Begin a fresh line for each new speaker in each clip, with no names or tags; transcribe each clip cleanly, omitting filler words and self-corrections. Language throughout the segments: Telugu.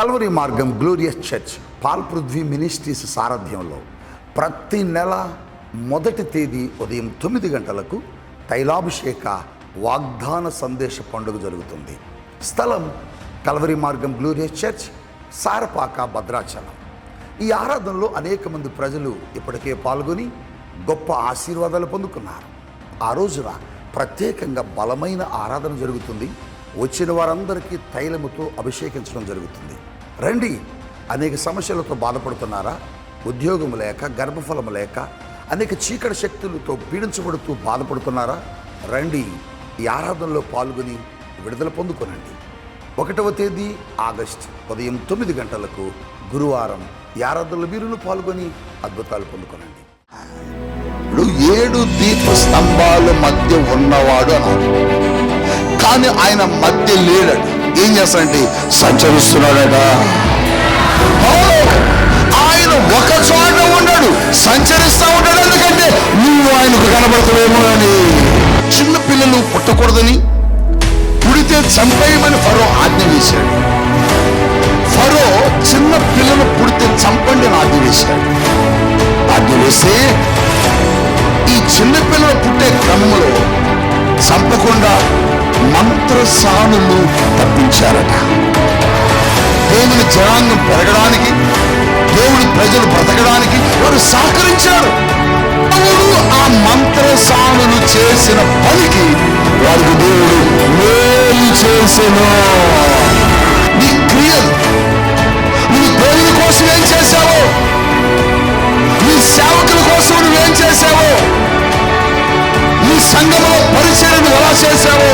కల్వరి మార్గం గ్లోరియస్ చర్చ్ పాల్పృథ్వీ మినిస్ట్రీస్ సారథ్యంలో ప్రతి నెల మొదటి తేదీ ఉదయం 9 గంటలకు తైలాభిషేక వాగ్దాన సందేశ పండుగ జరుగుతుంది. స్థలం కల్వరి మార్గం గ్లోరియస్ చర్చ్, సారపాక, భద్రాచలం. ఈ ఆరాధనలో అనేక మంది ప్రజలు ఇప్పటికే పాల్గొని గొప్ప ఆశీర్వాదాలు పొందుకున్నారు. ఆ రోజున ప్రత్యేకంగా బలమైన ఆరాధన జరుగుతుంది. వచ్చిన వారందరికీ తైలముతో అభిషేకించడం జరుగుతుంది. రండి. అనేక సమస్యలతో బాధపడుతున్నారా? ఉద్యోగం లేక, గర్భఫలం లేక, అనేక చీకటి శక్తులతో పీడించబడుతూ బాధపడుతున్నారా? రండి, ఈ ఆరాధనలో పాల్గొని విడుదల పొందుకోనండి. 1వ తేదీ ఆగస్టు ఉదయం 9 గంటలకు గురువారం ఈ ఆరాధనలో మీరును పాల్గొని అద్భుతాలు పొందుకోనండి.
7 దీప స్తంభాల మధ్య ఉన్నవాడు అన్నాడు, కానీ ఆయన మధ్య లేడట. ఏం చేస్తాడంటే సంచరిస్తున్నాడట. ఆయన ఒక చోట ఉన్నాడు, సంచరిస్తూ ఉంటాడు. ఎందుకంటే నువ్వు ఆయనకు కనబడతావేమో అని. చిన్న పిల్లలు పుట్టకూడదని, పుడితే చంపేయమని ఫరో ఆజ్ఞ వేశాడు. ఫరో చిన్న పిల్లలు పుడితే చంపండి అని ఆజ్ఞ వేశాడు. ఆజ్ఞ వేస్తే ఈ చిన్న పిల్లలు పుట్టే క్రమంలో చంపకుండా మంత్రసానులు తప్పించారట. దేవుని జనాంగం పెరగడానికి, దేవుని ప్రజలు బ్రతకడానికి వారు సహకరించారు. ఆ మంత్రసానులు చేసిన పనికి వారికి దేవుడు మేలు చేసెను. నీ క్రియలు, నువ్వు దేవుని కోసం ఏం చేశావో, నీ సేవకుల కోసం నువ్వేం చేశావో, నీ సంఘములో పరిచర్యను ఎలా చేశావో,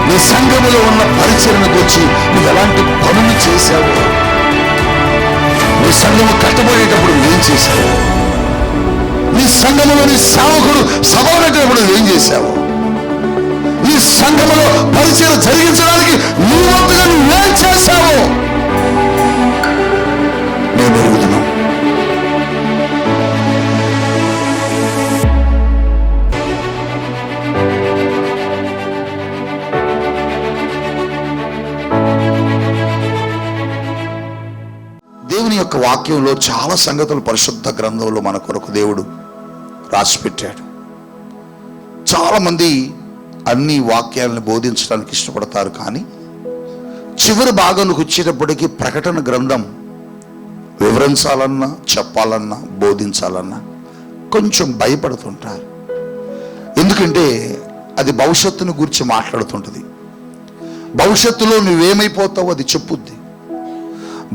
నీ సంఘములో ఉన్న పరిచర్యను గురించి నువ్వు ఎలాంటి పనులు చేశావు, నీ సంఘము కట్టబడేటప్పుడు ఏం చేశావు, నీ సంఘములో నీ సేవకుడు సభానేటప్పుడు ఏం చేశావు, నీ సంఘములో పరిచర్య జరిగించడానికి నీ వంతుగా నువ్వేం చేశావో నేను ఎరుగుతున్నాను. దేవుని యొక్క వాక్యంలో చాలా సంగతులు పరిశుద్ధ గ్రంథంలో మన కొరకు దేవుడు రాసిపెట్టాడు. చాలా మంది అన్ని వాక్యాలను బోధించడానికి ఇష్టపడతారు, కానీ చివరి భాగానికి వచ్చేటప్పటికీ ప్రకటన గ్రంథం వివరించాలన్నా, చెప్పాలన్నా, బోధించాలన్నా కొంచెం భయపడుతుంటారు. ఎందుకంటే అది భవిష్యత్తును గురించి మాట్లాడుతుంటుంది. భవిష్యత్తులో నువ్వేమైపోతావో అది చెప్పుద్ది.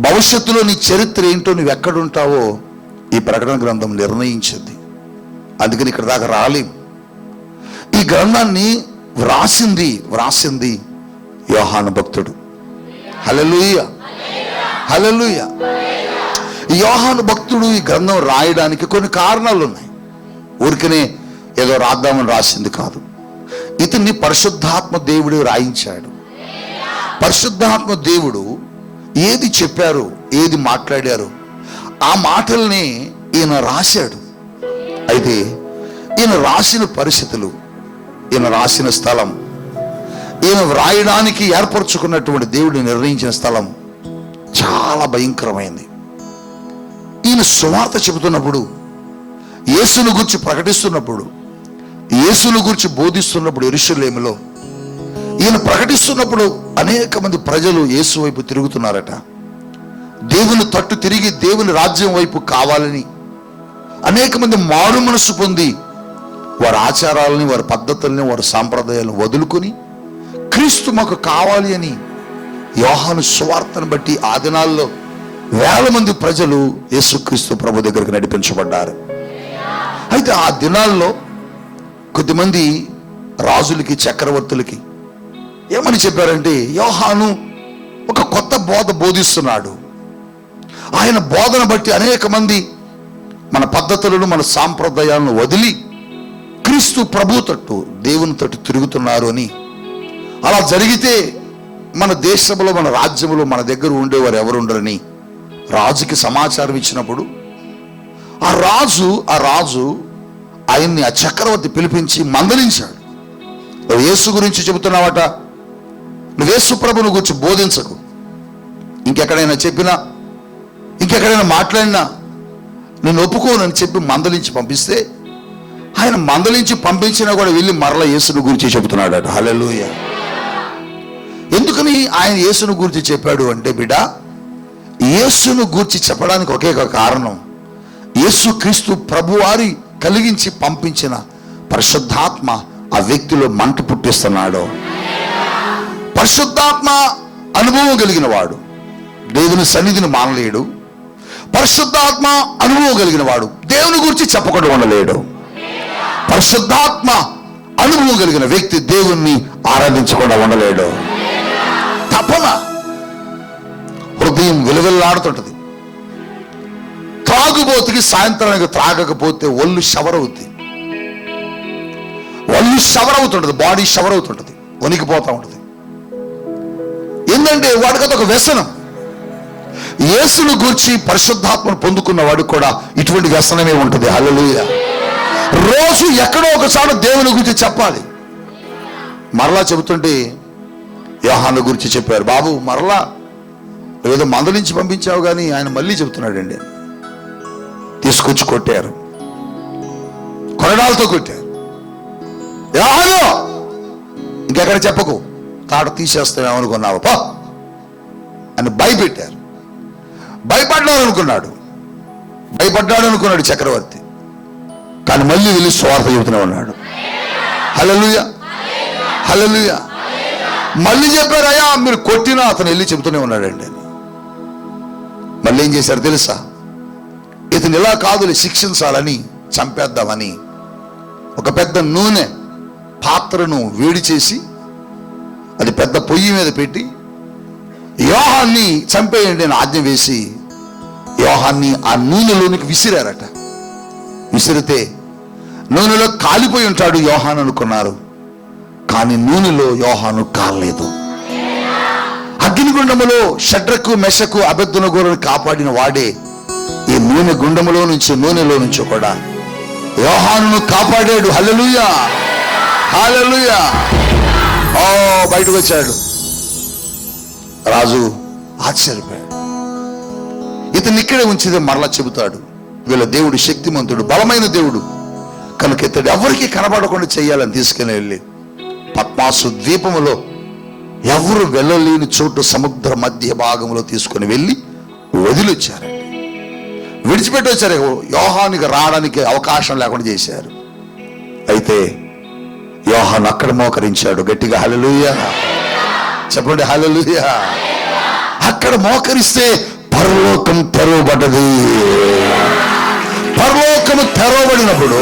భవిష్యత్తులో నీ చరిత్ర ఏంటో, నువ్వు ఎక్కడుంటావో ఈ ప్రకటన గ్రంథం నిర్ణయించింది. అందుకని ఇక్కడ దాకా రాలేం. ఈ గ్రంథాన్ని వ్రాసింది యోహాను భక్తుడు. హల్లెలూయా, హల్లెలూయా. యోహాను భక్తుడు ఈ గ్రంథం రాయడానికి కొన్ని కారణాలు ఉన్నాయి. ఊరికనే ఏదో రాద్దామని రాసింది కాదు. ఇతన్ని పరిశుద్ధాత్మ దేవుడు రాయించాడు. పరిశుద్ధాత్మ దేవుడు ఏది చెప్పారు, ఏది మాట్లాడారు, ఆ మాటల్ని ఈయన రాశాడు. అయితే ఈయన రాసిన పరిస్థితులు, ఈయన రాసిన స్థలం, ఈయన వ్రాయడానికి ఏర్పరచుకున్నటువంటి దేవుడు నిర్ణయించిన స్థలం చాలా భయంకరమైంది. ఈయన సువార్త చెబుతున్నప్పుడు, యేసును గురించి ప్రకటిస్తున్నప్పుడు, యేసును గురించి బోధిస్తున్నప్పుడు యెరూషలేములో ఈయన ప్రకటిస్తున్నప్పుడు అనేక మంది ప్రజలు యేసు వైపు తిరుగుతున్నారట. దేవుని తట్టు తిరిగి దేవుని రాజ్యం వైపు కావాలని అనేక మంది మారు మనసు పొంది వారి ఆచారాలని, వారి పద్ధతుల్ని, వారి సాంప్రదాయాలను వదులుకొని క్రీస్తు మాకు కావాలి అని యోహాను సువార్తను బట్టి ఆ దినాల్లో వేల మంది ప్రజలు యేసుక్రీస్తు ప్రభు దగ్గరికి నడిపించబడ్డారు. అయితే ఆ దినాల్లో కొద్దిమంది రాజులకి, చక్రవర్తులకి ఏమని చెప్పారంటే, యోహాను ఒక కొత్త బోధ బోధిస్తున్నాడు. ఆయన బోధన బట్టి అనేక మంది మన పద్ధతులను, మన సాంప్రదాయాలను వదిలి క్రీస్తు ప్రభు తట్టు, దేవుని తట్టు తిరుగుతున్నారు అని. అలా జరిగితే మన దేశంలో, మన రాజ్యంలో మన దగ్గర ఉండేవారు ఎవరుండరని రాజుకి సమాచారం ఇచ్చినప్పుడు ఆ రాజు ఆయన్ని, ఆ చక్రవర్తి పిలిపించి మందలించాడు. యేసు గురించి చెబుతున్నావట, నువ్వు యేసు ప్రభువుని గురించి బోధించకు, ఇంకెక్కడైనా చెప్పినా, ఇంకెక్కడైనా మాట్లాడినా నేను ఒప్పుకోనని చెప్పి మందలించి పంపిస్తే, ఆయన మందలించి పంపించినా కూడా వెళ్ళి మరలా యేసును గురించి చెబుతున్నాడట. హల్లెలూయా. ఎందుకని ఆయన యేసును గురించి చెప్పాడు అంటే, బిడ్డ, యేసును గూర్చి చెప్పడానికి ఒకే ఒక కారణం, యేసుక్రీస్తు ప్రభువారి కలిగించి పంపించిన పరిశుద్ధాత్మ ఆ వ్యక్తిలో మంట పుట్టిస్తున్నాడు. పరిశుద్ధాత్మ అనుభవం కలిగిన వాడు దేవుని సన్నిధిని మానలేడు. పరిశుద్ధాత్మ అనుభవం కలిగిన వాడు దేవుని గురించి చెప్పకుండా ఉండలేడు. పరిశుద్ధాత్మ అనుభవం కలిగిన వ్యక్తి దేవుణ్ణి ఆరాధించకుండా ఉండలేడు. తపన హృదయం విలువెల్లాడుతుంటది. త్రాగుబోతుకి సాయంత్రానికి త్రాగకపోతే ఒళ్ళు షవరవుతుంది, బాడీ షవర్ అవుతుంటది, వణికిపోతూ ఉంటుంది. ఏంటంటే వాడికి ఒక వ్యసనం. యేసును గూర్చి పరిశుద్ధాత్మను పొందుకున్న వాడికి కూడా ఇటువంటి వ్యసనమే ఉంటుంది. హల్లెలూయా. రోజు ఎక్కడో ఒకసారి దేవుని గురించి చెప్పాలి. మరలా చెబుతుంటే యోహాను గురించి చెప్పారు. బాబు, మరలా ఏదో మందలించి పంపించావు కానీ ఆయన మళ్ళీ చెబుతున్నాడండి. తీసుకొచ్చి కొట్టారు, కొరడాలతో కొట్టారు. యోహాను, ఇంకెక్కడ చెప్పకు, తాట తీసేస్తామేమనుకున్నావు పా అని భయపెట్టారు. భయపడ్డాడు అనుకున్నాడు చక్రవర్తి. కానీ మళ్ళీ వెళ్ళి స్వార్థ చెబుతూనే ఉన్నాడు. హల్లెలూయా, హల్లెలూయా. మళ్ళీ చెప్పారు, అయ్యా మీరు కొట్టినా అతను వెళ్ళి చెబుతూనే ఉన్నాడండి. మళ్ళీ ఏం చేశారు తెలుసా? ఇతను ఇలా కాదులే, శిక్షించాలని, చంపేద్దామని ఒక పెద్ద నూనె పాత్రను వేడి చేసి అది పెద్ద పొయ్యి మీద పెట్టి యోహాన్ని చంపేయండి అని ఆజ్ఞ వేసి యోహాన్ని ఆ నూనెలోనికి విసిరారట. విసిరితే నూనెలో కాలిపోయి ఉంటాడు యోహాను అనుకున్నారు. కానీ నూనెలో యోహాను కాలలేదు. అగ్నిగుండములో షడ్రకు మెషకు అబెద్దునగోలను కాపాడిన వాడే ఈ నూనె గుండములో నుంచి, నూనెలో నుంచి కూడా యోహానును కాపాడాడు. హల్లెలూయా, హల్లెలూయా. బయటకు వచ్చాడు. రాజు ఆశ్చర్యపోయాడు. ఇతను ఇక్కడే ఉంచితే మరలా చెబుతాడు, వీళ్ళ దేవుడు శక్తిమంతుడు, బలమైన దేవుడు కనుక ఇతడు ఎవరికి కనబడకుండా చేయాలని తీసుకుని వెళ్ళి పద్మాసు ద్వీపములో ఎవరు వెళ్ళలేని చోటు సముద్ర మధ్య భాగంలో తీసుకుని వెళ్ళి వదిలిచ్చారండి. విడిచిపెట్టి వచ్చారు. యోహానికి రావడానికి అవకాశం లేకుండా చేశారు. అయితే యోహాను అక్కడ మోకరించాడు. గట్టిగా హల్లెలూయా చెప్పండి, హల్లెలూయా. అక్కడ మోకరిస్తే పరలోకం తెరవబడ్డది. పరలోకము తెరవబడినప్పుడు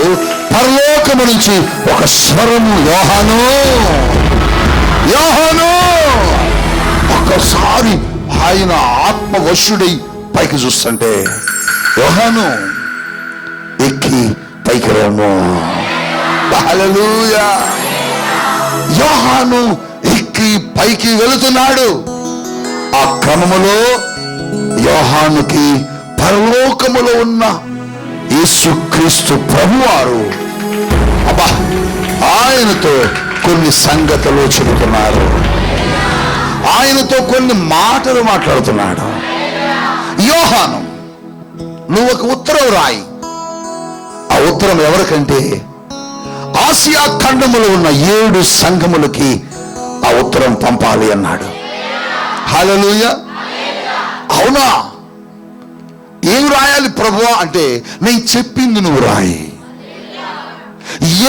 పరలోకము నుంచి ఒక స్వరము, యోహాను, యోహాను. ఒక్కసారి ఆయన ఆత్మవశుడై పైకి చూస్తుంటే, యోహాను ఎక్కి పైకి రాము. హల్లెలూయా. యోహాను ఎక్కి పైకి వెళుతున్నాడు. ఆ క్రమములో యోహానుకి పరలోకములో ఉన్న యేసుక్రీస్తు ప్రభువారు ఆయనతో కొన్ని సంగతులు చెబుతున్నారు. ఆయనతో కొన్ని మాటలు మాట్లాడుతున్నాడు. యోహాను, నువ్వు ఒక ఉత్తరం రాయి. ఆ ఉత్తరం ఎవరికంటే ఆసియా ఖండములో ఉన్న 7 సంఘములకి ఆ ఉత్తరం పంపాలి అన్నాడు. హల్లెలూయా. అవునా, ఏం రాయాలి ప్రభువా అంటే, నేను చెప్పింది నువ్వు రాయి.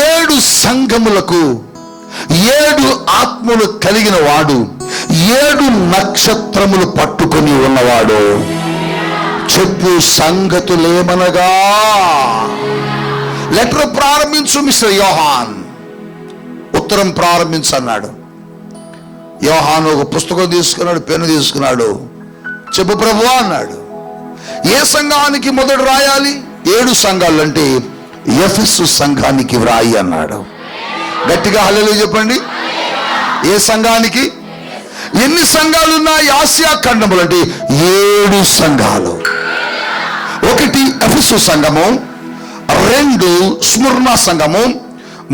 7 సంఘములకు 7 ఆత్మలు కలిగిన వాడు, 7 నక్షత్రములు పట్టుకొని ఉన్నవాడు. చెప్పు సంగతులేమనగా. లెటర్ ప్రారంభించు మిస్టర్ యోహాన్, ఉత్తరం ప్రారంభించు అన్నాడు. యోహాను ఒక పుస్తకం తీసుకున్నాడు, పెన్ను తీసుకున్నాడు. చెప్పు ప్రభువా అన్నాడు. ఏ సంఘానికి మొదట రాయాలి? 7 సంఘాలు అంటే ఎఫెసు సంఘానికి వ్రాయి అన్నాడు. గట్టిగా హల్లెలూయా చెప్పండి. ఏ సంఘానికి? ఎన్ని సంఘాలు ఉన్నాయి? ఆసియా ఖండములు అంటే 7 సంఘాలు. 1 ఎఫెసు సంఘము, 2 స్ముర్నా సంఘము,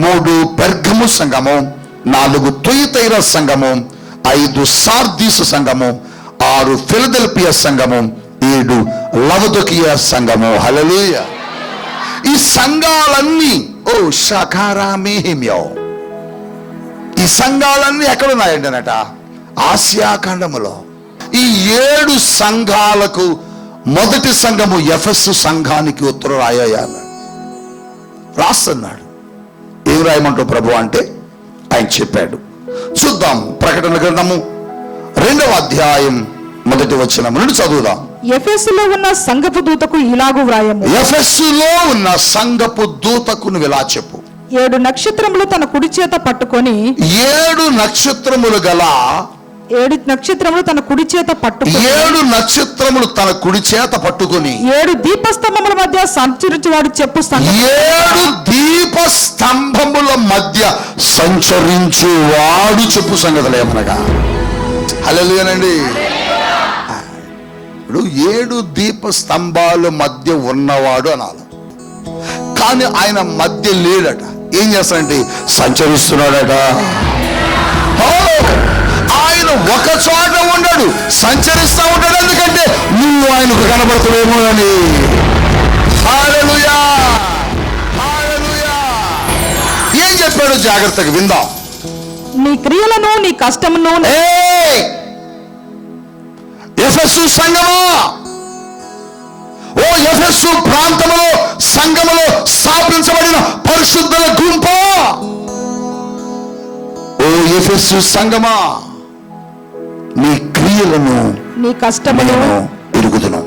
3 పెర్గము సంఘము, 4 తుయతైర సంఘము, 5 సార్దీసు సంఘము, 6 ఫిలదెల్ఫియా సంఘము, 7 లవొదికీయ సంఘము. హల్లెలూయా. ఈ సంఘాలన్నీ షకారామేహిమ్యో, ఈ సంఘాలన్నీ ఎక్కడున్నాయండి అన్నట? ఆసియా ఖండములో. ఈ 7 సంఘాలకు మొదటి సంఘము ఎఫెసు సంఘానికి ఉత్తరం రాస్తున్నాడు. ఏం రాయమంటావు ప్రభు అంటే ఆయన చెప్పాడు. చూద్దాం. ప్రకటన గ్రంథము 2వ అధ్యాయం 1వ వచనం నుండి చదువుదాం.
ఎఫెసులో ఉన్న సంఘపు దూతకు ఇలాగు వ్రాయము.
ఎఫెసులో ఉన్న సంఘపు దూతకు నువ్వు ఇలా చెప్పు.
7 నక్షత్రములు తన కుడి చేత పట్టుకొని,
7 నక్షత్రములు గల
7 నక్షత్రములు తన కుడి చేత పట్టుకొని,
7 నక్షత్రములు తన కుడి చేత పట్టుకొని
7 దీపస్తంభముల మధ్య సంచరించువాడు చెప్పు
7 దీపస్తంభముల మధ్య సంచరించువాడు చెప్పు సంగతులు ఏమనగా. హల్లెలూయానండి. ఇప్పుడు 7 దీపస్తంభాల మధ్య ఉన్నవాడు అనాలి, కానీ ఆయన మధ్య లేడట. ఏం చేస్తాడంటే సంచరిస్తున్నాడట. ఆయన ఒక చోట ఉండడు, సంచరిస్తూ ఉంటాడు. ఎందుకంటే నువ్వు ఆయనకు కనబడతావేమో అని. హల్లెలూయా, హల్లెలూయా. ఏం చెప్పాడు జాగ్రత్తగా విందాం.
నీ క్రియలను నీ కష్టమును.
ఎఫెసు సంఘమా, ఓ ఎఫెసు ప్రాంతములో సంఘములో స్థాపించబడిన పరిశుద్ధుల గుంపు, ఓ ఎఫెసు సంఘమా, నీ క్రియలను
నీ కష్టమును
ఎరుగుదును.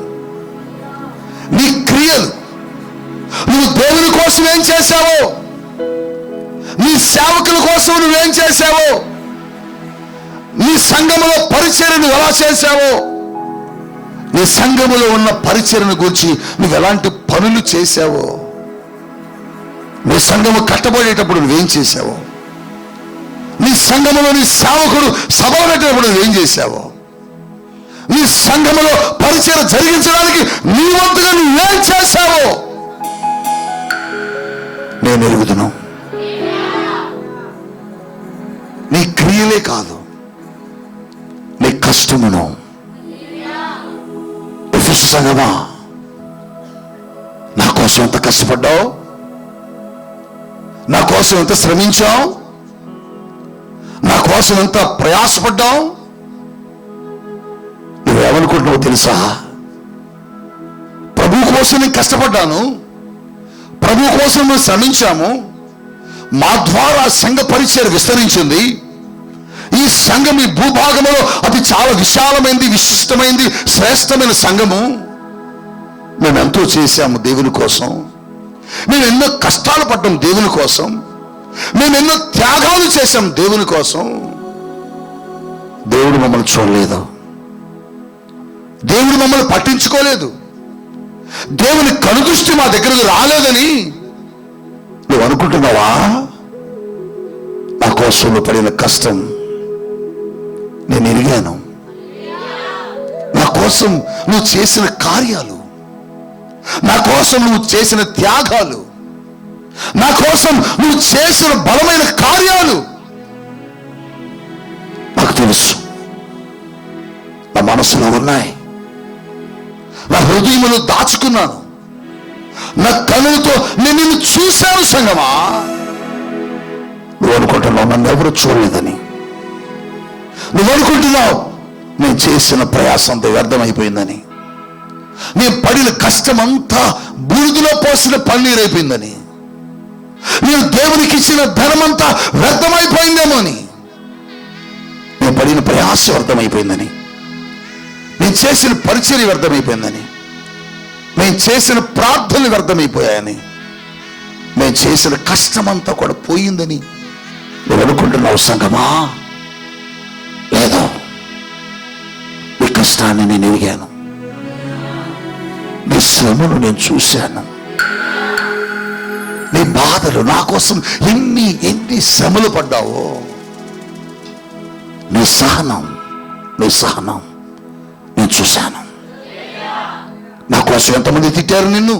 నీ క్రియలు, నువ్వు దేవుని కోసం ఏం చేశావో, నీ సేవకుల కోసం నువ్వేం చేశావో, నీ సంఘములో పరిచర్యను ఎలా చేశావో, నీ సంఘములో ఉన్న పరిచర్యను గురించి నువ్వు ఎలాంటి పనులు చేశావో, నీ సంఘము కట్టబడేటప్పుడు నువ్వేం చేశావో, నీ సంఘములో నీ సేవకుడు సభలు పెట్టేటప్పుడు నువ్వేం చేశావో, నీ సంఘములో పరిచర్య జరిగించడానికి నీ వంతుగా నువ్వేం చేశావో నేను ఎరుగుదును. నీ క్రియలే కాదు, నీ కష్టమును. ఎఫెసు సంఘమా, నా కోసం ఎంత కష్టపడ్డావు, నా కోసం ఎంత శ్రమించావు, నా కోసం ఎంత ప్రయాసపడ్డావు. నువ్వేమనుకుంటున్నావు తెలుసా? ప్రభు కోసం నేను కష్టపడ్డాను, ప్రభు కోసం మేము శ్రమించాము, మా ద్వారా సంఘ పరిచయం విస్తరించింది. ఈ సంఘం ఈ భూభాగంలో అది చాలా విశాలమైంది, విశిష్టమైంది, శ్రేష్టమైన సంఘము. మేము ఎంతో చేశాము దేవుని కోసం, మేము ఎన్నో కష్టాలు పడ్డాం దేవుని కోసం, మేము ఎన్నో త్యాగాలు చేశాం దేవుని కోసం. దేవుడు మమ్మల్ని చూడలేదు, దేవుడు మమ్మల్ని పట్టించుకోలేదు, దేవుని కనుదృష్టి మా దగ్గరకు రాలేదని నువ్వు అనుకుంటున్నావా? నా కోసం నువ్వు పడిన కష్టం నేను ఎరిగాను. నా కోసం నువ్వు చేసిన కార్యాలు, నా కోసం నువ్వు చేసిన త్యాగాలు, నా కోసం నువ్వు చేసిన బలమైన కార్యాలు నాకు తెలుసు. నా మనసులో ఉన్నాయి, నా హృదయములో దాచుకున్నాను, నా కనులతో నేను నిన్ను చూశాను. సంగమా, నువ్వు అనుకుంటున్నావు నన్ను ఎవరు చూడలేదని. నువ్వు అనుకుంటున్నావు నేను చేసిన ప్రయాసంతో వ్యర్థమైపోయిందని, నేను పడిన కష్టమంతా బూడిదలో పోసిన పన్నీరైపోయిందని, నేను దేవునికి ఇచ్చిన ధనమంతా వ్యర్థమైపోయిందేమో అని, నేను పడిన ప్రయాస వ్యర్థమైపోయిందని, నేను చేసిన పరిచర్య వ్యర్థమైపోయిందని, నేను చేసిన ప్రార్థనలు వ్యర్థమైపోయాయని, నేను చేసిన కష్టమంతా కూడా పోయిందని నువ్వు అనుకుంటున్నావు. సంగమా, లేదో, నీ కష్టాన్ని నేను ఎరిగాను, నీ శ్రమను నేను చూశాను, నీ బాధలు, నా కోసం ఎన్ని శ్రమలు పడ్డావో, నీ సహనం నేను చూశాను. నా కోసం ఎంతమంది తిట్టారు నిన్ను,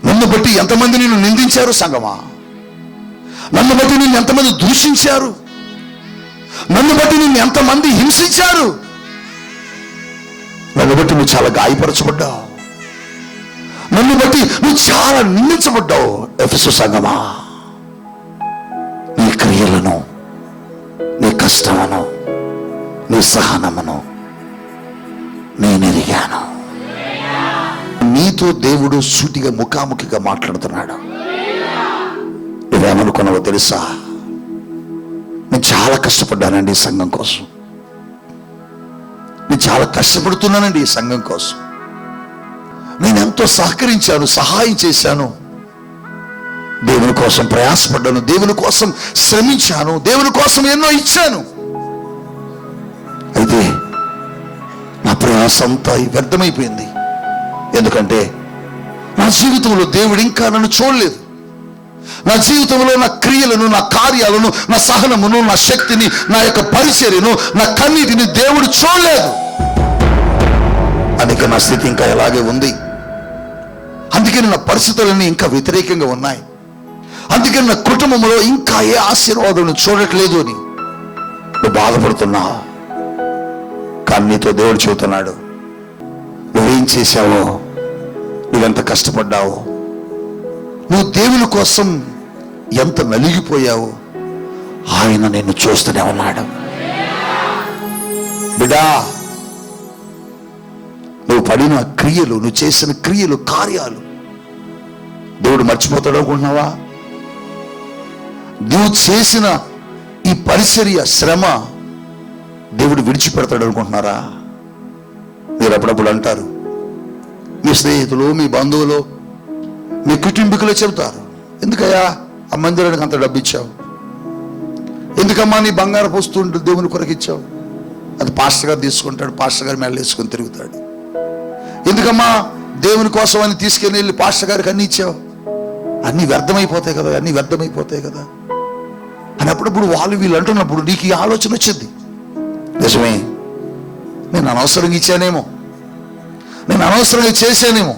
నన్ను బట్టి ఎంతమంది నిన్ను నిందించారు. సంగమా, నన్ను బట్టి నిన్ను ఎంతమంది దూషించారు, నన్ను బట్టి నిన్ను ఎంతమంది హింసించారు. నన్ను బట్టి నువ్వు చాలా గాయపరచబడ్డావు, నన్ను బట్టి నువ్వు చాలా నిందించబడ్డావు. ఎఫెసు సంఘమా, నీ క్రియలను, నీ కష్టమును, నీ సహనమును నేను ఎరిగాను. నీతో దేవుడు సూటిగా ముఖాముఖిగా మాట్లాడుతున్నాడు. నువ్వేమనుకున్నావో తెలుసా? నేను చాలా కష్టపడ్డానండి ఈ సంఘం కోసం, నేను చాలా కష్టపడుతున్నానండి ఈ సంఘం కోసం, నేను ఎంతో సహకరించాను, సహాయం చేశాను, దేవుని కోసం ప్రయాసపడ్డాను, దేవుని కోసం శ్రమించాను, దేవుని కోసం ఎన్నో ఇచ్చాను. అయితే నా ప్రయాస అంతా వ్యర్థమైపోయింది. ఎందుకంటే నా జీవితంలో దేవుడు ఇంకా నన్ను చూడలేదు. నా జీవితంలో నా క్రియలను, నా కార్యాలను, నా సహనమును, నా శక్తిని, నా యొక్క పరిచర్యను, నా కన్నీటిని దేవుడు చూడలేదు. అందుకే నా స్థితి ఇంకా ఎలాగే ఉంది. అందుకని నా పరిస్థితులన్నీ ఇంకా వ్యతిరేకంగా ఉన్నాయి. అందుకని నా కుటుంబంలో ఇంకా ఏ ఆశీర్వాదం చూడట్లేదు అని నువ్వు బాధపడుతున్నావు. కానీ నీతో దేవుడు చెబుతున్నాడు, నువ్వేం చేశావో, నువ్వెంత కష్టపడ్డావో, నువ్వు దేవుని కోసం ఎంత నలిగిపోయావో ఆయన నిన్ను చూస్తూనే ఉన్నాడు. బిడ్డా, నువ్వు పడిన క్రియలు, నువ్వు చేసిన క్రియలు, కార్యాలు దేవుడు మర్చిపోతాడు అనుకుంటున్నావా? నువ్వు చేసిన ఈ పరిచర్య, శ్రమ దేవుడు విడిచిపెడతాడు అనుకుంటున్నారా? మీరు అప్పుడప్పుడు అంటారు, మీ స్నేహితులు, మీ బంధువులు, మీ కుటుంబీకులు చెబుతారు, ఎందుకయ్యా ఆ మందిరానికి అంత డబ్బు ఇచ్చావు, ఎందుకమ్మా నీ బంగారు వస్తువులు దేవుని కొరకు ఇచ్చావు, అది పాస్టర్ గారు తీసుకుంటాడు, పాస్టర్ గారు మెడలు వేసుకొని తిరుగుతాడు, ఎందుకమ్మా దేవుని కోసం అని తీసుకెళ్ళి వెళ్ళి పాస్టర్ గారికి అన్ని ఇచ్చావు, అన్నీ వ్యర్థమైపోతాయి కదా, అన్నీ వ్యర్థమైపోతాయి కదా అని అప్పుడప్పుడు వాళ్ళు వీళ్ళు అంటున్నప్పుడు నీకు ఈ ఆలోచన వచ్చింది. నిజమే, నేను అనవసరంగా ఇచ్చానేమో, నేను అనవసరంగా చేశానేమో,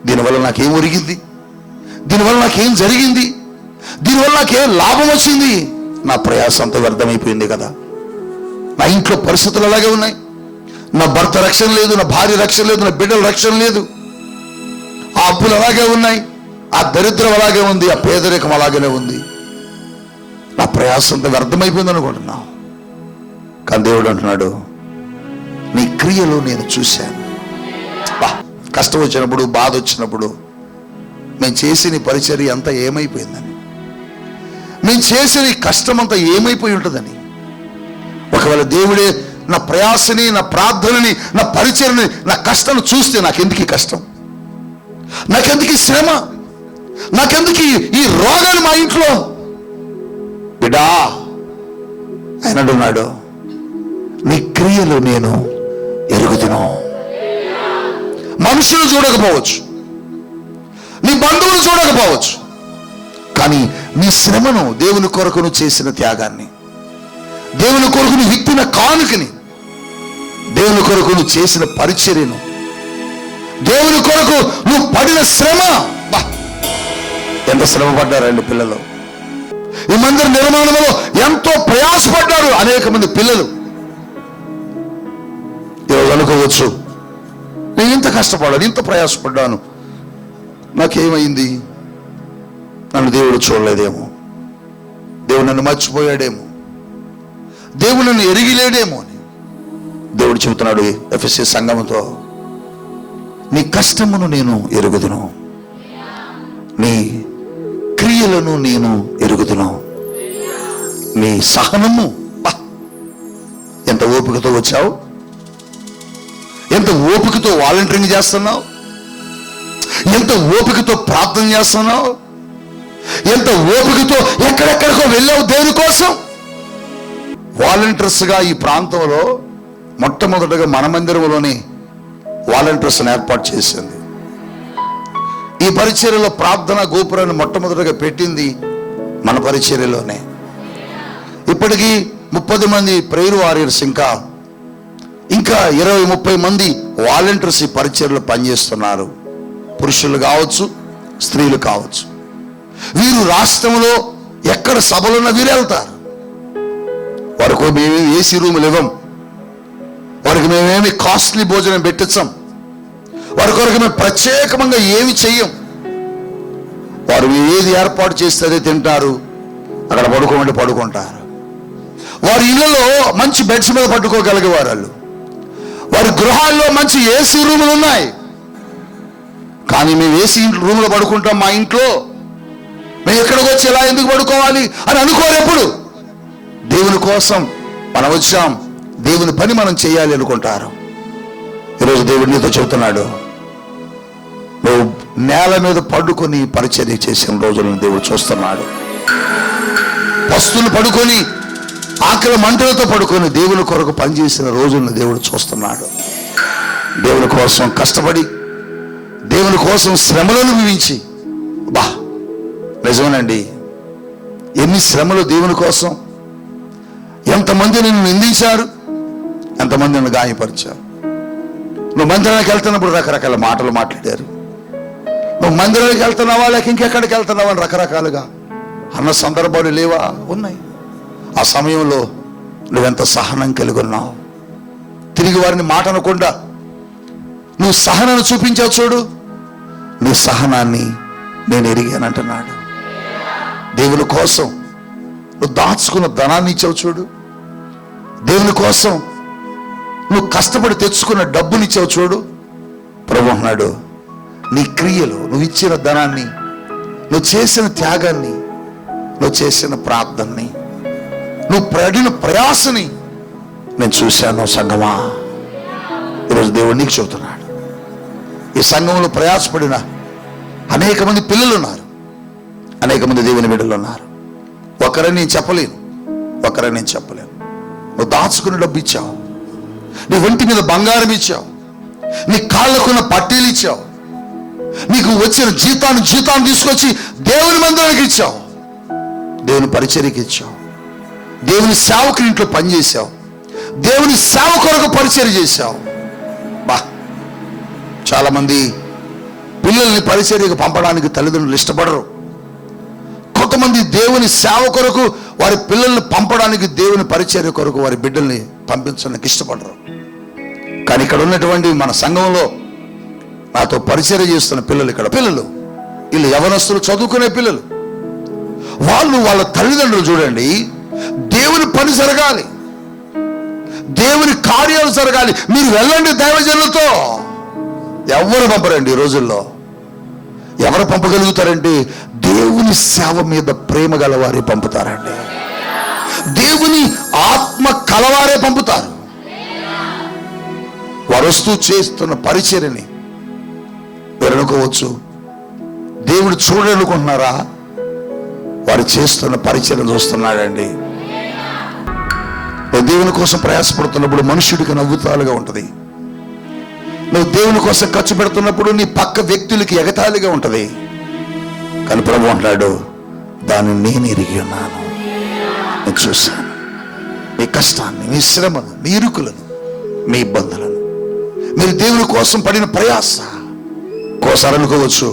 దీనివల్ల నాకేం ఒరిగింది, దీనివల్ల నాకేం జరిగింది, దీనివల్ల నాకేం లాభం వచ్చింది, నా ప్రయాసం అంతా వ్యర్థమైపోయింది కదా. నా ఇంట్లో పరిస్థితులు అలాగే ఉన్నాయి, నా భర్త రక్షణ లేదు, నా భార్య రక్షణ లేదు, నా బిడ్డల రక్షణ లేదు, ఆ అప్పులు అలాగే ఉన్నాయి, ఆ దరిద్రం అలాగే ఉంది, ఆ పేదరికం అలాగనే ఉంది, నా ప్రయాసం అంతా వ్యర్థమైపోయింది అనుకుంటున్నావు. కానీ దేవుడు అంటున్నాడు, నీ క్రియలు నేను చూశాను. కష్టం వచ్చినప్పుడు, బాధ వచ్చినప్పుడు మేము చేసిన నీ పరిచర్య అంతా ఏమైపోయిందని, మేము చేసిన ఈ కష్టం అంతా ఏమైపోయి ఉంటుందని. ఒకవేళ దేవుడే నా ప్రయాసని, నా ప్రార్థనని, నా పరిచర్ని, నా కష్టాన్ని చూస్తే నాకెందుకు ఈ కష్టం, నాకెందుకు ఈ శ్రమ, నాకెందుకు ఈ రోగాలు మా ఇంట్లో? బిడ్డా, ఆయన అంటున్నాడు, నీ క్రియలు నేను ఎరుగుదును. మనుషులు చూడకపోవచ్చు, నీ బంధువులు చూడకపోవచ్చు, కానీ నీ శ్రమను, దేవుని కొరకు నువ్వు చేసిన త్యాగాన్ని, దేవుని కొరకు నువ్వు విత్తిన కానుకని, దేవుని కొరకు నువ్వు చేసిన పరిచర్యను, దేవుని కొరకు నువ్వు పడిన శ్రమ, ఎంత శ్రమ పడ్డారండి పిల్లలు. ఈ మందిర నిర్మాణంలో ఎంతో ప్రయాసపడ్డారు అనేక మంది పిల్లలు. ఈరోజు అనుకోవచ్చు, నేను ఇంత కష్టపడ్డాను, ఇంత ప్రయాసపడ్డాను, నాకేమైంది, నన్ను దేవుడు చూడలేదేమో, దేవుడు నన్ను మర్చిపోయాడేమో, దేవుడు నన్ను ఎరిగిలేడేమో అని దేవుడు చెబుతున్నాడు ఎఫెసీ సంఘముతో, నీ కష్టమును నేను ఎరుగుదును, నీ క్రియలను నేను ఎరుగుదును, నీ సహనము. ఎంత ఓపికతో వచ్చావు, ఎంత ఓపికతో వాలంటీరింగ్ చేస్తున్నావు, ఎంత ఓపికతో ప్రార్థన చేస్తున్నావు, ఎంత ఓపికతో ఎక్కడెక్కడికో వెళ్ళావు దేవుని కోసం. వాలంటీర్స్గా ఈ ప్రాంతంలో మొట్టమొదటిగా మన మందిరంలోనే వాలంటీర్స్ని ఏర్పాటు చేసింది. ఈ పరిచర్యలో ప్రార్థన గోపురాన్ని మొట్టమొదటిగా పెట్టింది మన పరిచర్యలోనే. ఇప్పటికీ 30 మంది ప్రేయర్ వారియర్స్, ఇంకా 20-30 మంది వాలంటీర్స్ ఈ పరిచర్యలో పనిచేస్తున్నారు. పురుషులు కావచ్చు, స్త్రీలు కావచ్చు. వీరు రాష్ట్రంలో ఎక్కడ సభలున్న వీరు వెళ్తారు. వరకు మేము ఏసీ రూములు ఇవ్వం, వారికి మేమేమి కాస్ట్లీ భోజనం పెట్టించాం, వారి కొరకు మేము ప్రత్యేకంగా ఏమి చెయ్యం. వారు ఏది ఏర్పాటు చేస్తే అదే తింటారు, అక్కడ పడుకోమంటే పడుకుంటారు. వారి ఇళ్లలో మంచి బెడ్స్ మీద పట్టుకోగలిగేవారు వాళ్ళు. వారి గృహాల్లో మంచి ఏసీ రూములు ఉన్నాయి. కానీ మేము ఏసీ రూములో పడుకుంటాం, మా ఇంట్లో మేము ఎక్కడికి వచ్చి ఇలా ఎందుకు పడుకోవాలి అని అనుకోరు. ఎప్పుడు దేవుని కోసం మనం వచ్చాం, దేవుని పని మనం చేయాలి అనుకుంటారు. ఈరోజు దేవుడు నీతో చెబుతున్నాడు, నువ్వు నేల మీద పడుకొని పరిచర్య చేసిన రోజులను దేవుడు చూస్తున్నాడు. పస్తులు పడుకొని ఆకలి మంటలతో పడుకొని దేవుని కొరకు పనిచేసిన రోజులను దేవుడు చూస్తున్నాడు. దేవుని కోసం కష్టపడి దేవుని కోసం శ్రమలను విధించి, బా నిజమేనండి, ఎన్ని శ్రమలు దేవుని కోసం. ఎంతమంది నిన్ను నిందించారు, ఎంతమంది నిన్ను గాయపరిచారు. నువ్వు మందిరానికి వెళ్తున్నప్పుడు రకరకాల మాటలు మాట్లాడారు. నువ్వు మందిరానికి వెళ్తున్నావా లేక ఇంకెక్కడికి వెళ్తున్నావా అని రకరకాలుగా అన్న సందర్భాలు లేవా? ఉన్నాయి. ఆ సమయంలో నువ్వెంత సహనం కలిగి ఉన్నావు. తిరిగి వారిని మాట అనకుండా నువ్వు సహనాన్ని చూపించావు. చూడు, నీ సహనాన్ని నేను ఎరిగానంటున్నాడు. దేవుని కోసం నువ్వు దాచుకున్న ధనాన్ని ఇచ్చావు. చూడు, దేవుని కోసం నువ్వు కష్టపడి తెచ్చుకున్న డబ్బునిచ్చావు. చూడు, ప్రభు అన్నాడు, నీ క్రియలు, నువ్వు ఇచ్చిన ధనాన్ని, నువ్వు చేసిన త్యాగాన్ని, నువ్వు చేసిన ప్రార్థనని, నువ్వు పడిన ప్రయాసని నేను చూశాను సంగమా. ఈరోజు దేవుడు నీకు చెబుతున్నాడు, ఈ సంఘంలో ప్రయాసపడిన అనేక మంది పిల్లలు ఉన్నారు, అనేక మంది దేవుని బిడ్డలు ఉన్నారు. ఒకరని నేను చెప్పలేను, ఒకరని నేను చెప్పలేను. నువ్వు దాచుకున్న డబ్బు ఇచ్చావు, నీ ఒంటి మీద బంగారం ఇచ్చావు, నీ కాళ్ళకున్న పట్టీలు ఇచ్చావు, నీకు వచ్చిన జీతాన్ని తీసుకొచ్చి దేవుని మందిరానికి ఇచ్చావు, దేవుని పరిచర్యకి ఇచ్చావు, దేవుని సేవకుని ఇంట్లో పనిచేశావు, దేవుని సేవ కొరకు పరిచర్య చేశావు. బా, చాలా మంది పిల్లల్ని పరిచర్యకు పంపడానికి తల్లిదండ్రులు ఇష్టపడరు. కొంతమంది దేవుని సేవ కొరకు వారి పిల్లల్ని పంపడానికి, దేవుని పరిచర్య కొరకు వారి బిడ్డల్ని పంపించడానికి ఇష్టపడరు. కానీ ఇక్కడ ఉన్నటువంటి మన సంఘంలో నాతో పరిచర్య చేస్తున్న పిల్లలు, ఇక్కడ పిల్లలు, వీళ్ళు యవనస్తులు, చదువుకునే పిల్లలు, వాళ్ళు వాళ్ళ తల్లిదండ్రులు చూడండి, దేవుని పని జరగాలి, దేవుని కార్యాలు జరగాలి, మీరు వెళ్ళండి దైవజనులతో. ఎవరు పంపరండి ఈ రోజుల్లో. ఎవరు పంపగలుగుతారంటే దేవుని సేవ మీద ప్రేమ గలవారే పంపుతారండి, దేవుని ఆత్మ కలవారే పంపుతారు. వారు వస్తూ చేస్తున్న పరిచర్యని మీరు అనుకోవచ్చు, దేవుడు చూడాలనుకుంటున్నారా? వారు చేస్తున్న పరిచర్యను చూస్తున్నాడండి. నువ్వు దేవుని కోసం ప్రయాసపడుతున్నప్పుడు మనుషుడికి నవ్వుతాలుగా ఉంటుంది. నువ్వు దేవుని కోసం ఖర్చు పెడుతున్నప్పుడు నీ పక్క వ్యక్తులకి ఎగతాళిగా ఉంటుంది. కానీ ప్రభు అంటాడు, దాన్ని నేను ఎరిగి ఉన్నాను, నేను చూశాను. మీ కష్టాన్ని, మీ శ్రమను, మీ ఇరుకులను, మీ ఇబ్బందులను, మీరు దేవుని కోసం పడిన ప్రయాస. కోసారి అనుకోవచ్చు,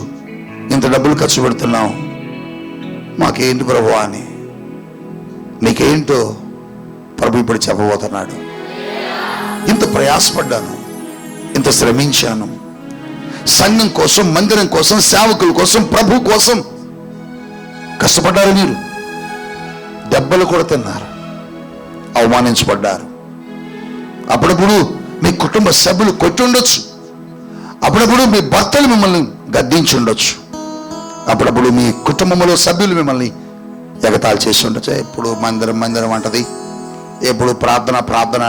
ఇంత డబ్బులు ఖర్చు పెడుతున్నాం, మాకేంటి ప్రభు అని. నీకేంటో ప్రభు ఇప్పుడు చెప్పబోతున్నాడు. ఇంత ప్రయాసపడ్డాను, ఇంత శ్రమించాను, సంఘం కోసం, మందిరం కోసం, సేవకుల కోసం, ప్రభు కోసం కష్టపడ్డారు. మీరు దెబ్బలు కూడా తిన్నారు, అవమానించబడ్డారు. అప్పుడప్పుడు మీ కుటుంబ సభ్యులు కొట్టి ఉండొచ్చు, అప్పుడప్పుడు మీ భర్తలు మిమ్మల్ని గద్దించి ఉండొచ్చు, అప్పుడప్పుడు మీ కుటుంబంలో సభ్యులు మిమ్మల్ని ఎగతాళి చేసి ఉండొచ్చు. ఎప్పుడు మందిరం అంటది, ఎప్పుడు ప్రార్థన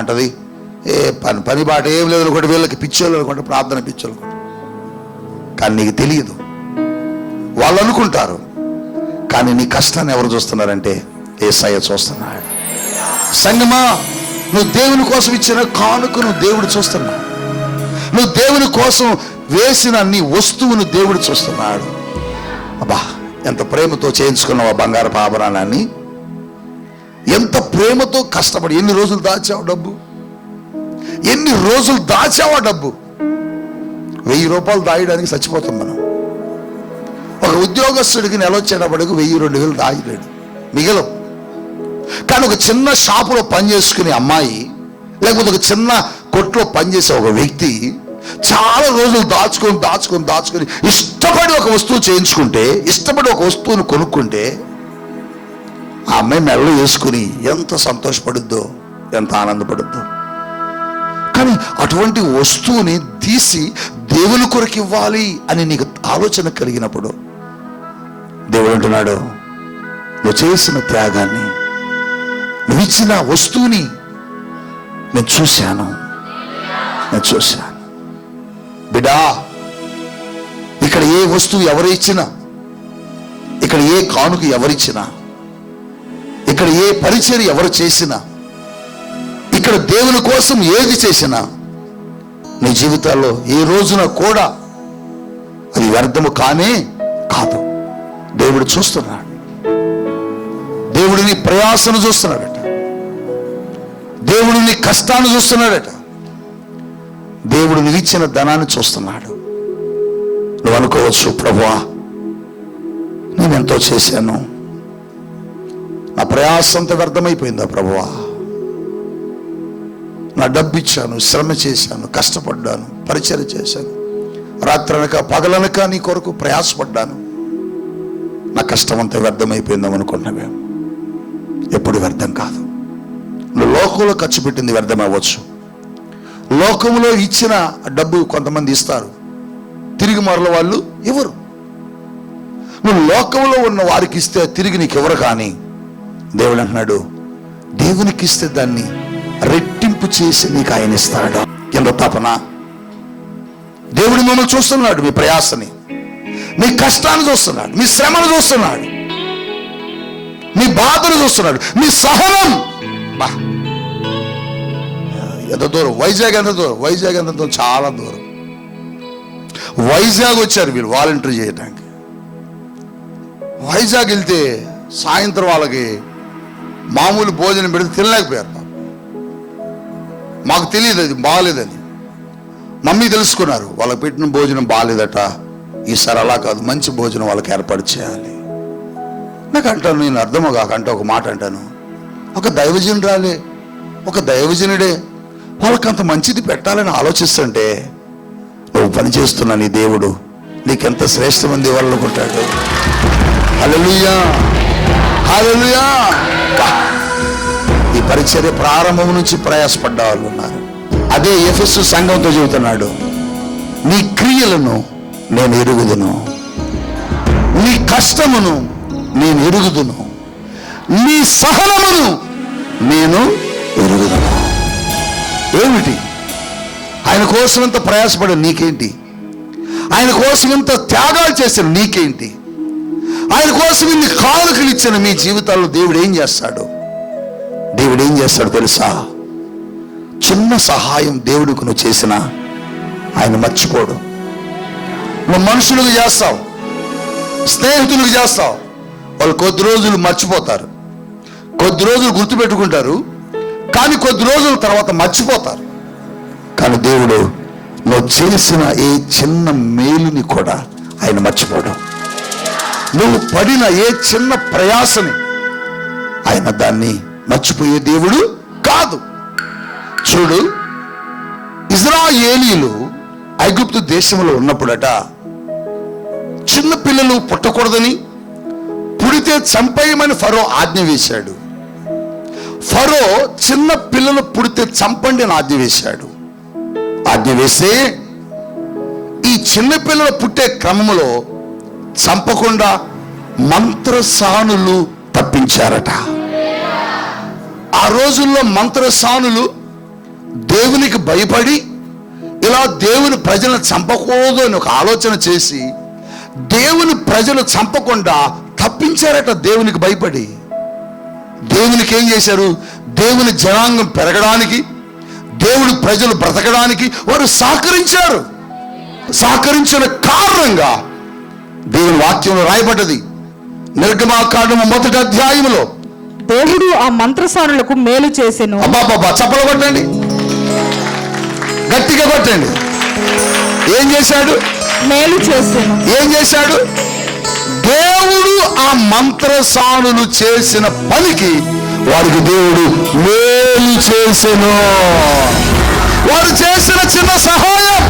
అంటది, ఏ పని బాట ఏం లేదు అనుకోండి, వీళ్ళకి పిచ్చోళ్ళు అనుకోండి, ప్రార్థన పిచ్చోళ్ళు అనుకోండి. కానీ నీకు తెలియదు, వాళ్ళు అనుకుంటారు. కానీ నీ కష్టాన్ని ఎవరు చూస్తున్నారంటే యేసయ్య చూస్తున్నాడు. సంగమా, నువ్వు దేవుని కోసం ఇచ్చిన కానుకను దేవుడు చూస్తున్నాడు. నువ్వు దేవుని కోసం వేసిన నీ వస్తువును దేవుడు చూస్తున్నాడు. అబ్బా, ఎంత ప్రేమతో చేయించుకున్నావు ఆ బంగారపు ఆభరణాన్ని, ఎంత ప్రేమతో కష్టపడి ఎన్ని రోజులు దాచావు డబ్బు, ఎన్ని రోజులు దాచావా డబ్బు. 1000 రూపాయలు దాయడానికి చచ్చిపోతాం మనం. ఒక ఉద్యోగస్తుడికి నెల వచ్చేటప్పటికి 1000-2000 దాయలేడు, మిగలవు. కానీ ఒక చిన్న షాపులో పనిచేసుకునే అమ్మాయి, లేకపోతే ఒక చిన్న కొట్లో పనిచేసే ఒక వ్యక్తి చాలా రోజులు దాచుకొని ఇష్టపడి ఒక వస్తువు చేయించుకుంటే, ఇష్టపడి ఒక వస్తువును కొనుక్కుంటే ఆ అమ్మాయి మెడలో వేసుకుని ఎంత సంతోషపడుద్దో, ఎంత ఆనందపడుద్దో. కానీ అటువంటి వస్తువుని తీసి దేవుని కొరకు ఇవ్వాలి అని నీకు ఆలోచన కలిగినప్పుడు దేవుడు అంటున్నాడు, నువ్వు చేసిన త్యాగాన్ని, నువ్వు ఇచ్చిన వస్తువుని నేను చూశాను. బిడా, ఇక్కడ ఏ వస్తువు ఎవరు ఇచ్చినా, ఇక్కడ ఏ కానుక ఎవరిచ్చినా, ఇక్కడ ఏ పరిచర్య ఎవరు చేసినా, ఇక్కడ దేవుని కోసం ఏది చేసినా నీ జీవితాల్లో ఏ రోజున కూడా అది వ్యర్థము కానే కాదు. దేవుడు చూస్తున్నాడు. దేవుడు నీ ప్రయాసను చూస్తున్నాడట. దేవుడు నీ కష్టాన్ని చూస్తున్నాడట. దేవుడు నీకు ఇచ్చిన ధనాన్ని చూస్తున్నాడు. నువ్వు అనుకోవచ్చు, ప్రభువా నేను ఎంతో చేశాను, నా ప్రయాసంతో వ్యర్థమైపోయిందా ప్రభువా? నా డబ్బు ఇచ్చాను, శ్రమ చేశాను, కష్టపడ్డాను, పరిచర్య చేశాను, రాత్రనక పగలనక నీ కొరకు ప్రయాసపడ్డాను, నా కష్టం అంతా వ్యర్థమైపోయిందాం అనుకున్నావేమో. ఎప్పుడు వ్యర్థం కాదు. నువ్వు లోకంలో ఖర్చు పెట్టింది వ్యర్థం అవ్వచ్చు. లోకంలో ఇచ్చిన డబ్బు కొంతమంది ఇస్తారు, తిరిగి మరల వాళ్ళు ఎవరు. నువ్వు లోకంలో ఉన్న వారికి ఇస్తే తిరిగి నీకు ఎవరు. కానీ దేవుడు అంటున్నాడు, దేవునికి ఇస్తే దాన్ని రెట్టింపు చేసి నీకు ఆయన ఇస్తాడు. ఎంత తపన! దేవుడు మిమ్మల్ని చూస్తున్నాడు, మీ ప్రయాసని, మీ కష్టాన్ని చూస్తున్నాడు, మీ శ్రమను చూస్తున్నాడు, మీ బాధను చూస్తున్నాడు, మీ సహనం. ఎంత దూరం! వైజాగ్ ఎంత దూరం? వైజాగ్ ఎంత దూరం? చాలా దూరం. వైజాగ్ వచ్చారు వీళ్ళు వాలంటీర్ చేయడానికి. వైజాగ్ వెళ్తే సాయంత్రం వాళ్ళకి మామూలు భోజనం పెడితే తినలేకపోయారు. మాకు తెలియదు అది బాగాలేదని. మమ్మీ తెలుసుకున్నారు, వాళ్ళకి పెట్టిన భోజనం బాగాలేదట, ఈసారి అలా కాదు, మంచి భోజనం వాళ్ళకి ఏర్పాటు చేయాలి. నాకు అంటాను, నేను అర్థమో కాకంటే ఒక మాట అంటాను, ఒక దైవజనురాలే, ఒక దైవజనుడే వాళ్ళకి అంత మంచిది పెట్టాలని ఆలోచిస్తుంటే, నువ్వు పనిచేస్తున్నా నీ దేవుడు నీకెంత శ్రేష్టమంది ఇవ్వాలనుకుంటాడు. హల్లెలూయా, హల్లెలూయా. ఈ పరిచర్య ప్రారంభం నుంచి ప్రయాసపడ్డ వాళ్ళు ఉన్నారు. అదే ఎఫెసు సంఘంతో చెబుతున్నాడు, నీ క్రియలను నేను ఎరుగుదును, నీ కష్టమును నేను ఎరుగుదును, నీ సహనమును నేను ఎరుగుదును. ఏమిటి? ఆయన కోసం ఇంత ప్రయాసపడి నీకేంటి? ఆయన కోసం ఇంత త్యాగాలు చేసిన నీకేంటి? ఆయన కోసం ఇన్ని కానుకలు ఇచ్చిన మీ జీవితాల్లో దేవుడు ఏం చేస్తాడు? దేవుడు ఏం చేస్తాడు తెలుసా? చిన్న సహాయం దేవుడికి నువ్వు చేసినా ఆయన మర్చిపోడు. నువ్వు మనుషులకు చేస్తావు, స్నేహితులకు చేస్తావు, వాళ్ళు కొద్ది రోజులు మర్చిపోతారు, కొద్ది రోజులు గుర్తుపెట్టుకుంటారు, కానీ కొద్ది రోజుల తర్వాత మర్చిపోతారు. కానీ దేవుడు నువ్వు చేసిన ఏ చిన్న మేలుని కూడా ఆయన మర్చిపోడు. నువ్వు పడిన ఏ చిన్న ప్రయాసని ఆయన దాన్ని మర్చిపోయే దేవుడు కాదు. చూడు, ఇజ్రాయేలీలు ఐగుప్తు దేశంలో ఉన్నప్పుడట చిన్న పిల్లలు పుట్టకూడదని, పుడితే చంపేయమని ఫరో ఆజ్ఞ వేశాడు. ఫరో చిన్న పిల్లలు పుడితే చంపండి అని ఆజ్ఞ వేశాడు. ఆజ్ఞ వేస్తే ఈ చిన్న పిల్లలు పుట్టే క్రమంలో చంపకుండా మంత్రసానులు తప్పించారట. ఆ రోజుల్లో మంత్రసానులు దేవునికి భయపడి ఇలా దేవుని ప్రజలను చంపకూడదు అని ఒక ఆలోచన చేసి దేవుని ప్రజలు చంపకుండా తప్పించారట. దేవునికి భయపడి దేవునికి ఏం చేశారు? దేవుని జనాంగం పెరగడానికి, దేవుని ప్రజలు బ్రతకడానికి వారు సహకరించారు. సహకరించిన కారణంగా దేవుని వాక్యంలో రాయబడ్డది, నిర్గమాకాండము 1వ అధ్యాయంలో,
దేవుడు ఆ మంత్రసానులకు మేలు చేసెను.
అబ్బాబ్బా, చప్పలు కొట్టండి, గట్టిగా కొట్టండి. ఏం చేశాడు?
మేలు చేసెను.
ఏం చేశాడు? దేవుడు ఆ మంత్రసానులు చేసిన పనికి వారికి దేవుడు మేలు చేసెను. వారు చేసిన చిన్న సహాయం,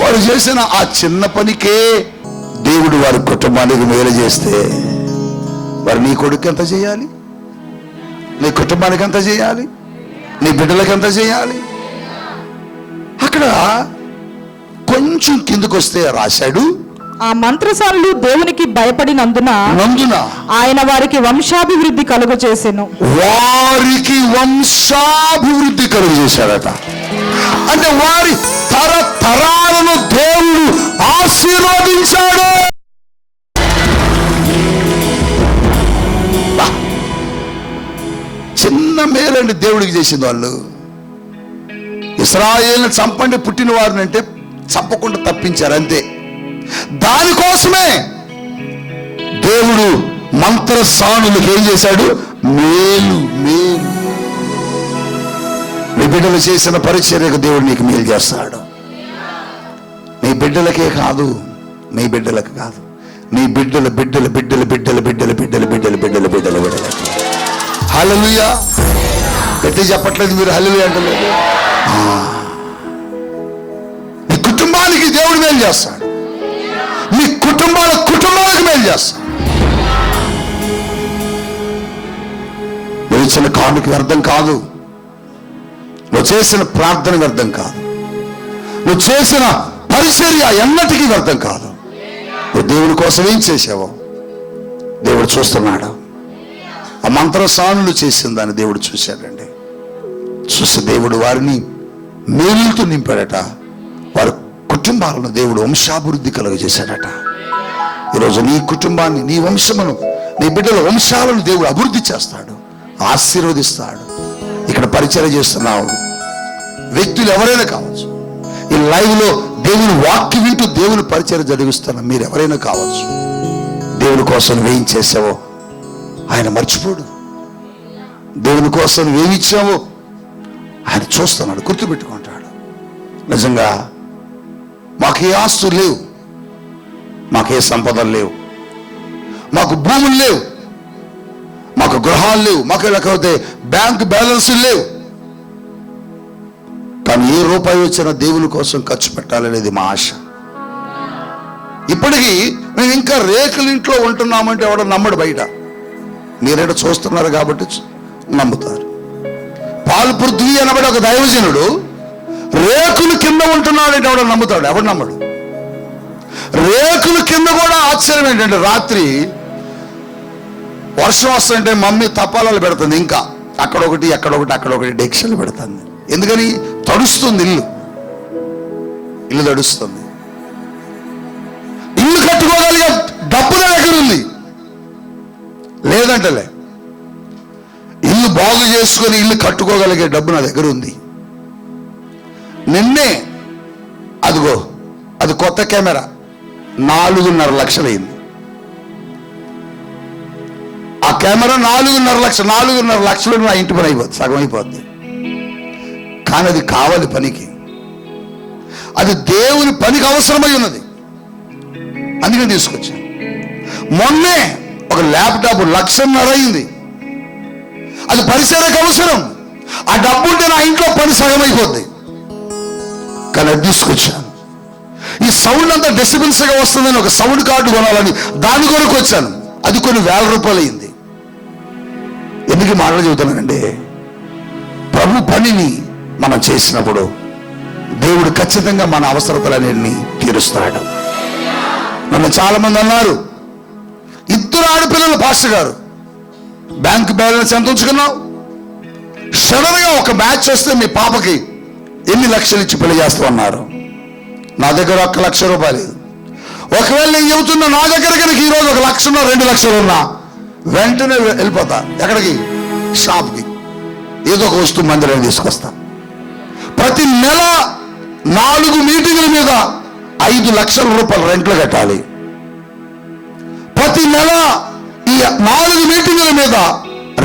వారు చేసిన ఆ చిన్న పనికే దేవుడు వారి కుటుంబానికి మేలు చేస్తే వారు నీ కొడుకు ఎంత చేయాలి, నీ కుటుంబానికి ఎంత చేయాలి, నీ బిడ్డలకు ఎంత చేయాలి. అక్కడ కొంచెం కిందకు వస్తే రాశాడు,
ఆ మంత్రసానులు దేవునికి భయపడినందున ఆయన వారికి వంశాభివృద్ధి కలుగు చేసెను.
వారికి వంశాభివృద్ధి కలుగు చేశాడట. అంటే వారి తరతరాలను దేవుడు ఆశీర్వదించాడు. చిన్న మేలండి దేవుడికి చేసింది. వాళ్ళు ఇశ్రాయేలును చంపండి పుట్టిన వారిని అంటే చంపకుండా తప్పించారు అంతే. దానికోసమే దేవుడు మంత్రసానులకు ఏం చేశాడు? మేలు మేలు. నీ బిడ్డలు చేసిన పరిచర్యకు దేవుడు నీకు మేలు చేస్తాడు. నీ బిడ్డలకే కాదు, నీ బిడ్డలకు కాదు, నీ బిడ్డల బిడ్డల బిడ్డల బిడ్డల బిడ్డల బిడ్డల బిడ్డల బిడ్డల బిడ్డల బిడ్డల. హల్లెలూయా. గట్టి చెప్పట్లేదు మీరు, హల్లెలూయా అంటలేదు. నీ కుటుంబానికి దేవుడు మేలు చేస్తాడు, నీ కుటుంబాలకు మేలు చేస్తాడు. నువ్వు ఇచ్చిన కానుక వ్యర్థం కాదు, నువ్వు చేసిన ప్రార్థన వ్యర్థం కాదు, నువ్వు చేసిన పరిచర్య ఎన్నటికీ వ్యర్థం కాదు. నువ్వు దేవుని కోసం ఏం చేసావో దేవుడు చూస్తున్నాడు. ఆ మంత్రసానులు చేసిన దాన్ని దేవుడు చూశాడండి. చూసి దేవుడు వారిని మేలుతో నింపాడట. వారి కుటుంబాలను దేవుడు వంశాభివృద్ధి కలుగజేశాడట. ఈరోజు నీ కుటుంబాన్ని, నీ వంశమును, నీ బిడ్డల వంశాలను దేవుడు అభివృద్ధి చేస్తాడు, ఆశీర్వదిస్తాడు. ఇక్కడ పరిచర్య చేస్తున్నావు వ్యక్తులు ఎవరైనా కావచ్చు, ఈ లైవ్ లో దేవుని వాక్యం వింటూ దేవుని పరిచర్య జరిగిస్తున్న మీరు ఎవరైనా కావచ్చు, దేవుని కోసం నువ్వేం చేసావో ఆయన మర్చిపోడు. దేవుని కోసం నువ్వేమి ఇచ్చావో ఆయన చూస్తున్నాడు, గుర్తుపెట్టుకుంటాడు. నిజంగా మాకే ఆస్తులు లేవు, మాకే సంపదలు లేవు, మాకు భూములు లేవు, మాకు గృహాలు లేవు, మాకు లేకపోతే బ్యాంక్ బ్యాలెన్సులు లేవు. కానీ ఏ రూపాయి వచ్చినా దేవుని కోసం ఖర్చు పెట్టాలనేది మా ఆశ. ఇప్పటికీ మేము ఇంకా రేకుల ఇంట్లో ఉంటున్నామంటే ఎవడో నమ్మడు. బయట మీరేటో చూస్తున్నారు కాబట్టి నమ్ముతారు. పాలు పృథ్వీ అనబడి ఒక దైవజనుడు రేకుల కింద ఉంటున్నాడంటే ఎవడో నమ్ముతాడు? ఎవడు నమ్మడు. రేకుల కింద కూడా ఆశ్చర్యం ఏంటంటే రాత్రి వర్షం వస్తుంటే మమ్మీ తపాలాలు పెడుతుంది, ఇంకా అక్కడొకటి అక్కడొకటి డెక్షలు పెడుతుంది. ఎందుకని? తడుస్తుంది, ఇల్లు తడుస్తుంది. ఇల్లు కట్టుకోగలిగే డబ్బు నా దగ్గర ఉంది, లేదంటలే. ఇల్లు బాగు చేసుకొని ఇల్లు కట్టుకోగలిగే డబ్బు నా దగ్గర ఉంది. నిన్నే అదిగో అది కొత్త కెమెరా 4.5 లక్షలు అయింది. ఆ కెమెరా 4.5 లక్షలు నా ఇంటి పని అయిపోద్ది, సగం అయిపోద్ది. కానీ అది కావాలి పనికి, అది దేవుని పనికి అవసరమై ఉన్నది, అందుకని తీసుకొచ్చాను. మొన్నే ఒక ల్యాప్టాప్ 1.5 లక్షలు అయింది, అది పరిసరకు అవసరం. ఆ డబ్బు ఉంటే నా ఇంట్లో పని సగం అయిపోద్ది, కానీ అది తీసుకొచ్చాను. ఈ సౌండ్ అంతా డెసిబిల్స్గా వస్తుందని ఒక సౌండ్ కార్డు కొనాలని దాని కొరకు వచ్చాను, అది కొన్ని వేల రూపాయలు అయింది. ఎందుకు మాటలు చెబుతున్నానండి? ప్రభు పనిని మనం చేసినప్పుడు దేవుడు ఖచ్చితంగా మన అవసరతలన్నింటినీ తీరుస్తాడు. నన్ను చాలా మంది అన్నారు, 2 ఆడపిల్లలు పాస్టర్ గారు, బ్యాంక్ బ్యాలెన్స్ ఎంత ఉంచుకున్నావు? సడన్ గా ఒక మ్యాచ్ వస్తే మీ పాపకి ఎన్ని లక్షలు ఇచ్చి పెళ్లి చేస్తామన్నారు. నా దగ్గర 1 లక్ష రూపాయలు. ఒకవేళ నేను చెబుతున్నా నా దగ్గర కనుక ఈరోజు 1 లక్ష 2 లక్షలు ఉన్నా వెంటనే వెళ్ళిపోతా. ఎక్కడికి? షాప్కి, ఏదో ఒక వస్తువు మందిరాన్ని తీసుకొస్తా. ప్రతి నెల 4 మీటింగుల మీద 5 లక్షల రూపాయలు రెంట్లు కట్టాలి. ప్రతి నెల ఈ 4 మీటింగుల మీద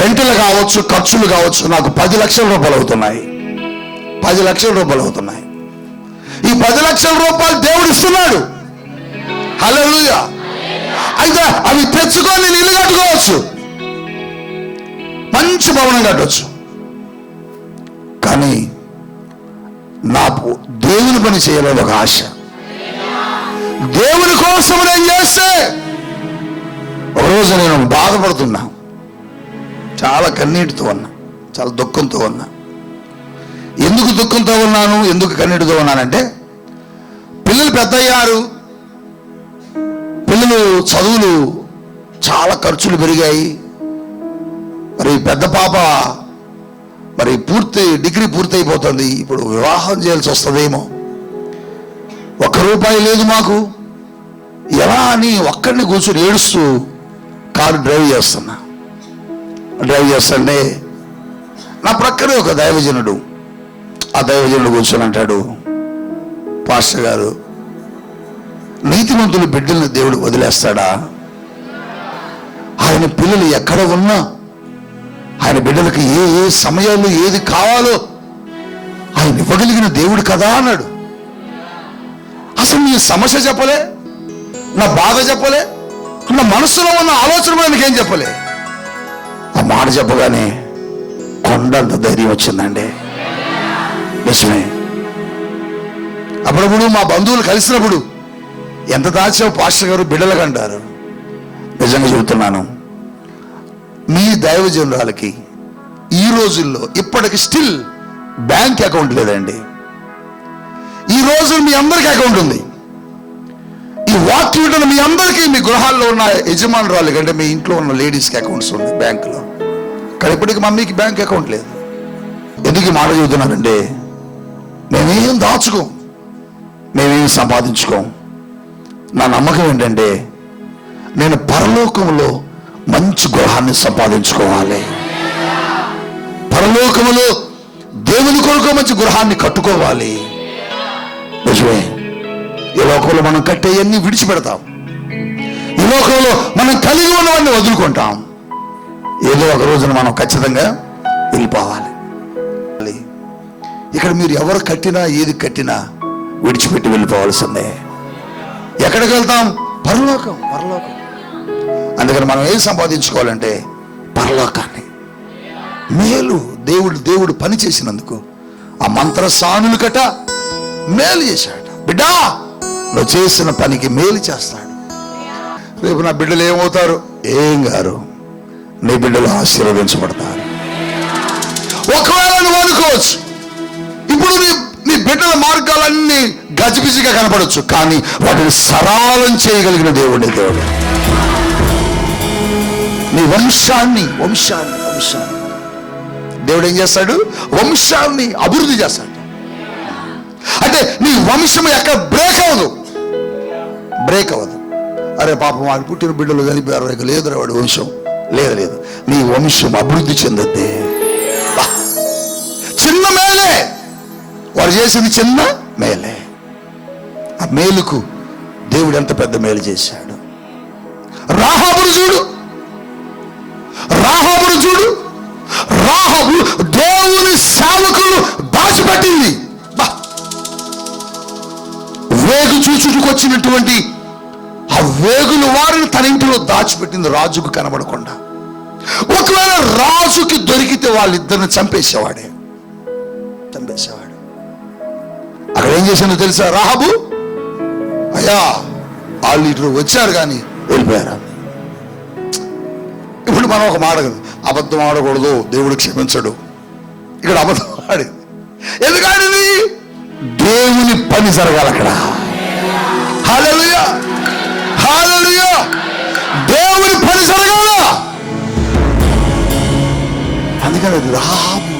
రెంట్లు కావచ్చు, ఖర్చులు కావచ్చు, నాకు 10 లక్షల రూపాయలు అవుతున్నాయి. 10 లక్షల రూపాయలు అవుతున్నాయి. ఈ 10 లక్షల రూపాయలు దేవుడు ఇస్తున్నాడు. హల్లెలూయా. అయితే అవి తెచ్చుకొని నేను ఇల్లు కట్టుకోవచ్చు, మంచి భవనం కట్టవచ్చు. కానీ నాకు దేవుని పని చేయాలని ఒక ఆశ. దేవుని కోసం నేను చేస్తే ఒకరోజు నేను బాధపడుతున్నా, చాలా కన్నీటితో ఉన్నా, చాలా దుఃఖంతో ఉన్నా. ఎందుకు దుఃఖంతో ఉన్నాను, ఎందుకు కన్నీటితో ఉన్నానంటే, పిల్లలు పెద్దయ్యారు, పిల్లలు చదువులు చాలా ఖర్చులు పెరిగాయి. మరి పెద్ద పాప మరి డిగ్రీ పూర్తయిపోతుంది, ఇప్పుడు వివాహం చేయాల్సి వస్తుందేమో. ₹1 లేదు మాకు. ఎలా అని ఒక్కడిని కూర్చొని ఏడుస్తూ కారు డ్రైవ్ చేస్తుంటే నా ప్రక్కనే ఒక దైవజనుడు, ఆ దైవజనుడు కూర్చొని అంటాడు, పాస్టర్ గారు, నీతిమంతులు బిడ్డలను దేవుడు వదిలేస్తాడా? ఆయన పిల్లలు ఎక్కడ ఉన్నా ఆయన బిడ్డలకు ఏ ఏ సమయాల్లో ఏది కావాలో ఆయన ఇవ్వగలిగిన దేవుడు కదా అన్నాడు. అసలు నీ సమస్య చెప్పలే, నా బాధ చెప్పలే, నా మనసులో ఉన్న ఆలోచన కూడా నీకేం చెప్పలే. ఆ మాట చెప్పగానే కొండంత ధైర్యం వచ్చిందండి. నిజమే. అప్పుడప్పుడు మా బంధువులు కలిసినప్పుడు ఎంత దాచావు పాస్టర్ గారు బిడ్డలకు అంటారు. నిజంగా చెబుతున్నాను, మీ దైవజనురాలకి ఈ రోజుల్లో ఇప్పటికి స్టిల్ బ్యాంక్ అకౌంట్ లేదండి. ఈ రోజు మీ అందరికీ అకౌంట్ ఉంది. ఈ వాక్యం మీ అందరికీ మీ గృహాల్లో ఉన్న యజమానురాలు కంటే మీ ఇంట్లో ఉన్న లేడీస్కి అకౌంట్స్ ఉన్నాయి బ్యాంకులో. కానీ ఇప్పటికి మమ్మీకి బ్యాంక్ అకౌంట్ లేదు. ఎందుకు ఈ మాట చెబుతున్నానంటే, మేమేం దాచుకోం, మేమేం సంపాదించుకోం. నా నమ్మకం ఏంటంటే, నేను పరలోకంలో మంచి గృహాన్ని సంపాదించుకోవాలి, పరలోకములో దేవుని కొరకు మంచి గృహాన్ని కట్టుకోవాలి. నిజమే. ఈ లోకంలో మనం కట్టేయన్నీ విడిచిపెడతాం, ఈ లోకంలో మనం కలిగి ఉన్నవన్నీ వదులుకుంటాం. ఏదో ఒక రోజున మనం ఖచ్చితంగా వెళ్ళిపోవాలి. ఇక్కడ మీరు ఎవరు కట్టినా ఏది కట్టినా విడిచిపెట్టి వెళ్ళిపోవాల్సిందే. ఎక్కడికి వెళ్తాం? పరలోకం. అందుకని మనం ఏం సంపాదించుకోవాలంటే పరలోకాన్ని. మేలు దేవుడు పని చేసినందుకు ఆ మంత్రసానులు కట మేలు చేశాడు. బిడ్డా, నువ్వు చేసిన పనికి మేలు చేస్తాడు. రేపు నా బిడ్డలు ఏమవుతారు? ఏం గారు, నీ బిడ్డలు ఆశీర్వదించబడతారు. ఒకవేళ నువ్వు అనుకోవచ్చు, ఇప్పుడు నీ బిడ్డల మార్గాలన్నీ గజిబిజిగా కనపడవచ్చు, కానీ వాటిని సరళం చేయగలిగిన దేవుడే దేవుడు. నీ వంశాన్ని దేవుడు ఏం చేస్తాడు? వంశాన్ని అభివృద్ధి చేస్తాడు. అంటే నీ వంశం ఎక్కడ బ్రేక్ అవ్వదు. అరే పాపం వాడు పుట్టిన బిడ్డలు చనిపోయారు, ఇక లేదు వాడి వంశం. లేదు, నీ వంశం అభివృద్ధి చెందద్దే. చిన్న మేలే వాడు చేసింది, చిన్న మేలే. ఆ మేలుకు దేవుడు ఎంత పెద్ద మేలు చేశాడు. రాహాబును చూడు. రాహాబు దేవుని సేవకులు దాచిపెట్టింది. వేగు చూచుకొచ్చినటువంటి ఆ వేగులు వారిని తన ఇంటిలో దాచిపెట్టింది, రాజుకు కనబడకుండా. ఒకవేళ రాజుకి దొరికితే వాళ్ళిద్దరిని చంపేసేవాడు. అక్కడ ఏం చేసిందో తెలుసా? రాహాబు, అయ్యా వాళ్ళు ఇటు వచ్చారు కానీ వెళ్ళిపోయారు. ఇప్పుడు మనం ఒక మాట, అబద్ధం ఆడకూడదు, దేవుడు క్షమించడు. ఇక్కడ అబద్ధం ఆడి ఎందుకంటే దేవుని పని జరగాలి అక్కడ. హల్లెలూయా, దేవుని పని జరగాల. అందుకని రాహాబు